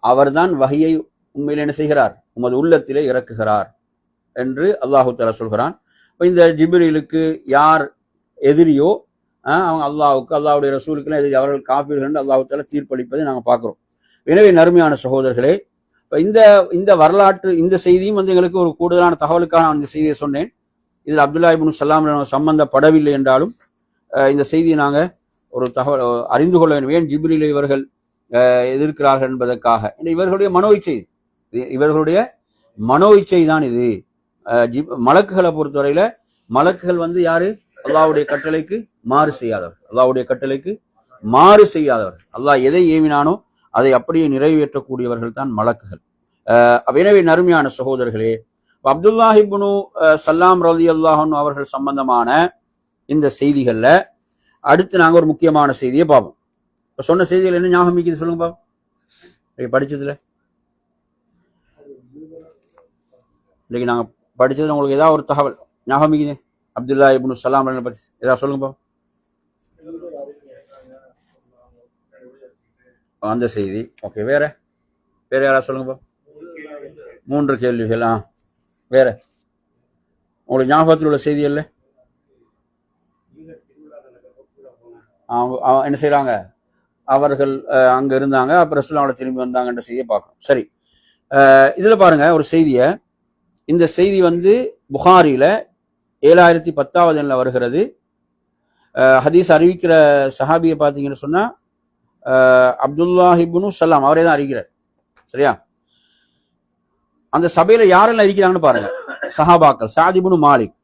அவர்தான் வஹியை உண்மையில் என்ன செய்கிறார், உமது உள்ளத்திலே இறக்குகிறார் என்று அல்லாஹு தஆலா சொல்கிறான். இந்த ஜிப்ரீலுக்கு யார் எதிரியோ அவங்க அல்லாஹுக்கு, அல்லாஹுடைய ரசூலுக்கு எதிரி, அவர்கள் காஃபிர்கள் என்று அல்லாஹு தஆலா தீர்ப்பளிப்பதை நாங்கள் பார்க்கிறோம். எனவே நறுமையான சகோதரர்களே, இந்த வரலாற்று இந்த செய்தியும் வந்து எங்களுக்கு ஒரு கூடுதலான தகவலுக்காக நான் இந்த செய்தியை சொன்னேன். இதில் அப்துல்லா இப்னு சலாம் சம்பந்தப்படவில்லை என்றாலும் இந்த செய்தியை நாங்கள் ஒரு தகவல் அறிந்து கொள்ள வேண்டும். ஏன் ஜிப்ரீலை இவர்கள் எதிர்க்கிறார்கள் என்பதற்காக. இவர்களுடைய மனோ இச்சை தான் இது. மலக்குகளை பொறுத்தவரையில மலக்குகள் வந்து யாரு, அல்லாஹ்வுடைய கட்டளைக்கு மாறு செய்யாதவர்கள். அல்லாஹ் எதை ஏவினானோ அதை அப்படியே நிறைவேற்றக்கூடியவர்கள் தான் மலக்குகள். எனவே நறுமையான சகோதரர்களே, அப்துல்லாஹ் இப்னு சலாம் ரலியல்லாஹு அன்ஹு அவர்கள் சம்பந்தமான இந்த செய்திகள்ல அடுத்து நாங்க ஒரு முக்கியமான செய்தியை பார்ப்போம். இப்ப சொன்ன செய்திகள் என்ன ஞாபகம் இருக்குது சொல்லுங்க பாப்போம். படிச்சதுல இன்னைக்கு நாங்க படிச்சதுல உங்களுக்கு ஏதாவது ஒரு தகவல் ஞாபகம் இருக்குது? அப்துல்லாஹ் இப்னு சலாம் பத்தி ஏதாவது சொல்லுங்க பாப்போம். அந்த செய்தி ஓகே. வேற யாராவது சொல்லுங்க. 3 கேள்விகள். வேற உங்களுக்கு ஞாபகத்தில் உள்ள செய்தி இல்லை? என்ன செய்யறாங்க, அவர்கள் அங்க இருந்தாங்க, அப்புறம் ரசூலுல்லாஹ் திரும்பி வந்தாங்கன்ற செய்தியை பார்க்கணும். சரி, இதுல பாருங்க ஒரு செய்திய. இந்த செய்தி வந்து புகாரில 7010வது எண்ணில் வருகிறது. ஹதீஸ் அறிவிக்கிற சஹாபியை பார்த்தீங்கன்னு சொன்னா அப்துல்லாஹ் இப்னு சலாம் அவரே தான் அறிகிறார். சரியா? அந்த சபையில யாரெல்லாம் இருக்கிறாங்கன்னு பாருங்க. சஹாபாக்கள் சாத் இப்னு மாலிக்,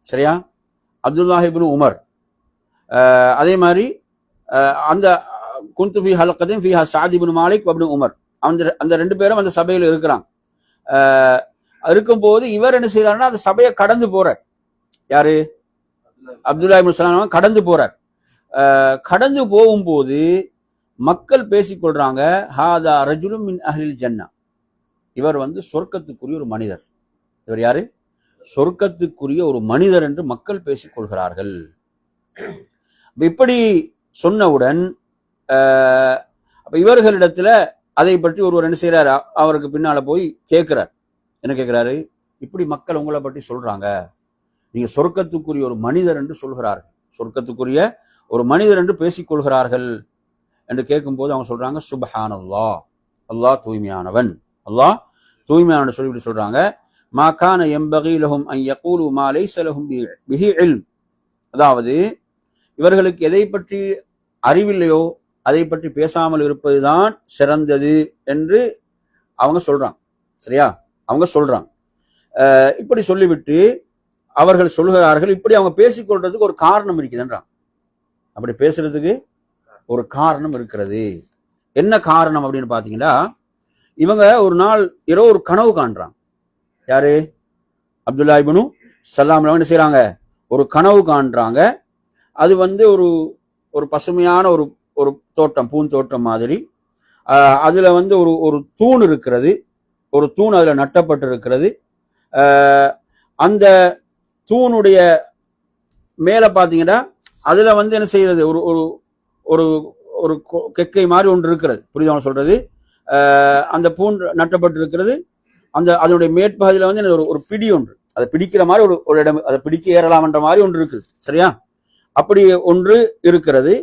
சரியா, அப்துல்லாஹ் இப்னு உமர், அதே மாதிரி அந்த குந்து ஃபீ ஹல்கத்தின் ஃபீஹா சாத் இப்னு மாலிக் இப்னு உமர், அந்த 2 பேரும் அந்த சபையில இருக்கிறாங்க. இருக்கும்போது இவர் என்ன செய்யறாருன்னா அந்த சபையை கடந்து போறார். யாரு? அப்துல்லாஹ் இப்னு சலாம் கடந்து போறார். கடந்து போகும்போது மக்கள் பேசிக்கொள்றாங்க, ஹாதா ரஜுலும் மின் அஹ்லில் ஜன்னா, இவர் வந்து சொர்க்கத்துக்குரிய ஒரு மனிதர். இவர் யாரு? சொர்க்கத்துக்குரிய ஒரு மனிதர் என்று மக்கள் பேசிக் கொள்கிறார்கள். இப்படி சொன்னவுடன் இவர்களிடத்துல அதை பற்றி ஒருவர் என்ன செய்யறாரு, அவருக்கு பின்னால போய் கேட்கிறார். என்ன கேட்கிறாரு, இப்படி மக்கள் உங்களை பற்றி சொல்றாங்க, நீங்க சொர்க்கத்துக்குரிய ஒரு மனிதர் என்று சொல்கிறார்கள், சொர்க்கத்துக்குரிய ஒரு மனிதர் என்று பேசிக்கொள்கிறார்கள் என்று கேட்கும்போது அவங்க சொல்றாங்க, சுப்ஹானல்லாஹ், அல்லாஹ் தூய்மையானவன், அல்லாஹ் தூய்மையானவன் சொல்லிவிட்டு சொல்றாங்க, மா கான யம்பகி லஹும் அன் யகூலு மா லைஸ லஹும் பிஹி இல்ம். அதாவது இவர்களுக்கு எதை பற்றி அறிவில்லையோ அதை பற்றி பேசாமல் இருப்பதுதான் சிறந்தது என்று அவங்க சொல்றாங்க. சரியா, அவங்க சொல்றாங்க. இப்படி சொல்லிவிட்டு அவர்கள் சொல்கிறார்கள், இப்படி அவங்க பேசிக்கொள்றதுக்கு ஒரு காரணம் இருக்குதுன்றாங்க. அப்படி பேசுறதுக்கு ஒரு காரணம் இருக்கிறது. என்ன காரணம் அப்படின்னு பாத்தீங்கன்னா, இவங்க ஒரு நாள் இரவு ஒரு கனவு காண்றாங்க. யாரு, அப்துல்லா இப்னு சலாம் என்ன செய்யறாங்க, ஒரு கனவு காண்றாங்க. அது ஒரு ஒரு பசுமையான ஒரு ஒரு தோட்டம், பூந்தோட்டம் மாதிரி. அதுல ஒரு ஒரு தூண் இருக்கிறது, ஒரு தூண் அதுல நட்டப்பட்டிருக்கிறது. அந்த தூணுடைய மேல பாத்தீங்கன்னா அதுல என்ன செய்யறது, ஒரு ஒரு ஒரு ஒரு கெக்கை மாதிரி ஒன்று இருக்கிறது. புரியுதா சொல்றது? அந்த பூண் நட்டப்பட்டிருக்கிறது. அந்த அதனுடைய மேற்பகுதியில ஒரு பிடி ஒன்று, அதை பிடிக்கிற மாதிரி ஒரு இடம், அதை பிடிக்க ஏறலாம் என்ற மாதிரி ஒன்று இருக்குது. சரியா, அப்படி ஒன்று இருக்கிறது.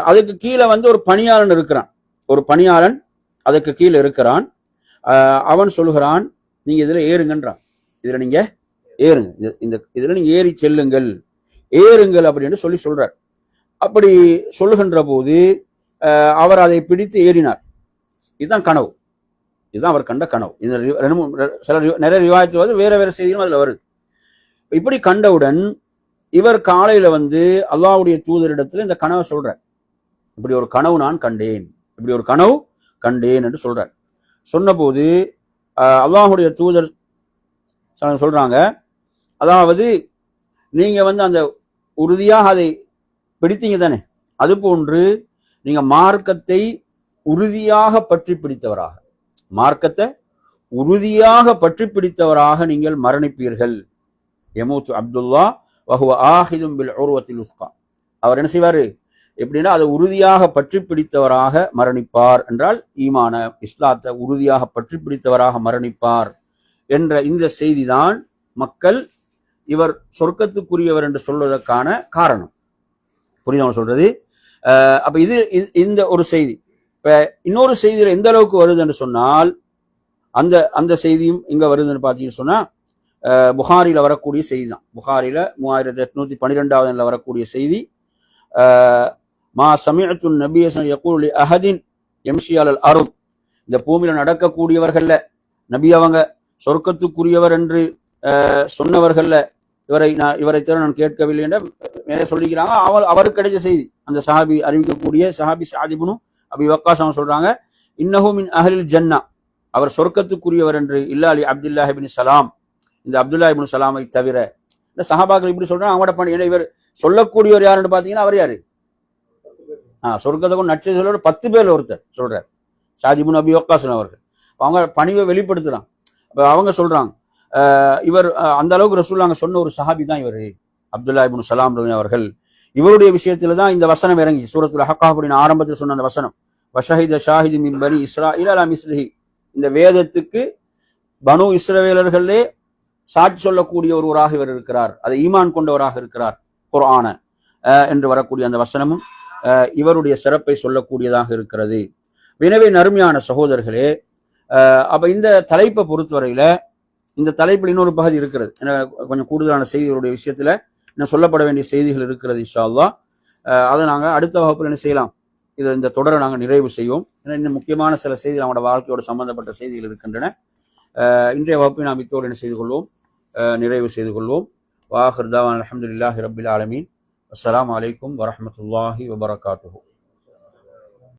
அதுக்கு கீழே ஒரு பணியாளன் இருக்கிறான், ஒரு பணியாளன் அதுக்கு கீழே இருக்கிறான். அவன் சொல்லுகிறான், நீங்க இதுல ஏறுங்கன்றான், இதுல நீங்க ஏறுங்க, இதுல நீங்க ஏறி செல்லுங்கள், ஏறுங்கள் அப்படின்னு சொல்றார். அப்படி சொல்லுகின்ற போது அவர் அதை பிடித்து ஏறினார். இதுதான் கனவு, இதுதான் அவர் கண்ட கனவு. நிறைய ரிவாயத்தில் வேற வேற செய்தியும் அதுல வருது. இப்படி கண்டவுடன் இவர் காலையில அல்லாஹ்வுடைய தூதரிடத்துல இந்த கனவை சொல்றார். இப்படி ஒரு கனவு நான் கண்டேன், இப்படி ஒரு கனவு கண்டேன் என்று சொல்றார். சொன்னபோது அல்லாஹ்வுடைய தூதர் சொல்றாங்க, அதாவது நீங்க அந்த உறுதியாக அதை பிடித்தீங்க தானே, அது போன்று நீங்க மார்க்கத்தை உறுதியாக பற்றி பிடித்தவராக, மார்க்கத்தை உறுதியாக பற்றி பிடித்தவராக நீங்கள் மரணிப்பீர்கள். யமூத்து அப்துல்லா வஹுவ ஆஹிதும் பில் உர்வத்தில் உஸ்கா. அவர் என்ன செய்வாரு எப்படின்னா, அதை உறுதியாக பற்றி பிடித்தவராக மரணிப்பார் என்றால், ஈமான இஸ்லாத்தை உறுதியாக பற்றி பிடித்தவராக மரணிப்பார் என்ற இந்த செய்திதான் மக்கள் இவர் சொர்க்கத்துக்குரியவர் என்று சொல்வதற்கான காரணம். புரியுதா சொல்றது? அப்ப இது இந்த ஒரு செய்தி. இப்ப இன்னொரு செய்தியில எந்த அளவுக்கு வருது என்று சொன்னால், அந்த அந்த செய்தியும் இங்க வருதுன்னு பாத்தீங்கன்னு சொன்னா, புகாரில வரக்கூடிய செய்தி தான். புகாரில 3812 வரக்கூடிய செய்தி. மா சமிஅத்து நபிய யகூலு லி அஹதின் யம்ஷி அலல் அர்த். இந்த பூமியில நடக்கக்கூடியவர்கள்ல நபி அவங்க சொர்க்கத்துக்குரியவர் என்று சொன்னவர்கள்ல இவரை தவிர நான் கேட்கவில்லை என்ற சொல்லிக்கிறாங்க. அவருக்கு கிடைச்ச செய்தி, அந்த சஹாபி அறிவிக்கக்கூடிய சஹாபி ஸஅத் இப்னு அபி வக்காஸ் அவங்க சொல்றாங்க, இன்னஹு மின் அஹ்லில் ஜன்னா, அவர் சொர்க்கத்துக்குரியவர் என்று இல்லா அலி அப்துல்லாஹ் இப்னு சலாம், இந்த அப்துல்லா இப்னு சலாமை தவிர. இந்த சஹாபாக்கள் இப்படி சொல்றாங்க. அவங்களோட பணி என்ன, இவர் சொல்லக்கூடியவர் யாருன்னு பாத்தீங்கன்னா அவர் யாரு, சொர்க்கத்துக்கும் நட்சத்திர சொல்ற 10 பேர்ல ஒருத்தர் சொல்றார், ஸஅத் இப்னு அபி வக்காஸ் அவர்கள். அவங்க பணிவை வெளிப்படுத்துறாங்க. அப்ப அவங்க சொல்றாங்க, இவர் அந்த அளவுக்கு ரசூலுல்லாஹ் சொன்ன ஒரு சஹாபி தான் இவர் அப்துல்லா இப்னு சலாம் அவர்கள். இவருடைய விஷயத்துல தான் இந்த வசனம் இறங்கி, சூரத்துல் அஹ்காஃப் அப்படின்னு ஆரம்பத்தில் சொன்ன அந்த வசனம், வஷஹித ஷாஹிது மின் பனி இஸ்ராஈல் அலா மிஸ்லிஹி. இந்த வேதத்துக்கு பனு இஸ்ரவேலர்களே சாட்சி சொல்லக்கூடிய ஒருவராக இவர் இருக்கிறார், அதை ஈமான் கொண்டவராக இருக்கிறார், குர்ஆன என்று வரக்கூடிய அந்த வசனமும் இவருடைய சிறப்பை சொல்லக்கூடியதாக இருக்கிறது. எனவே நறுமையான சகோதரர்களே, அப்ப இந்த தலைப்பை பொறுத்தவரையில, இந்த தலைப்பில் இன்னொரு பகுதி இருக்கிறது, கொஞ்சம் கூடுதலான செய்திகளுடைய விஷயத்துல இன்னும் சொல்லப்பட வேண்டிய செய்திகள் இருக்கிறது. இன்ஷா அல்லாஹ் அதை நாங்க அடுத்த வகுப்புல என்ன செய்யலாம், இந்த தொடரை நாங்க நிறைவு செய்வோம். ஏன்னா இன்னும் முக்கியமான சில செய்திகள் நம்மளோட வாழ்க்கையோட சம்பந்தப்பட்ட செய்திகள் இருக்கின்றன. இன்றைய வகுப்பை நாம் இத்தோடு என்ன செய்து கொள்வோம், நிறைவு செய்து கொள்வோம். வாஹிர் தஅவானா அல்ஹம்துலில்லாஹி ரப்பில் ஆலமீன். அஸ்ஸலாமு அலைக்கும் வரஹ்மத்துல்லாஹி வபரகாத்துஹு.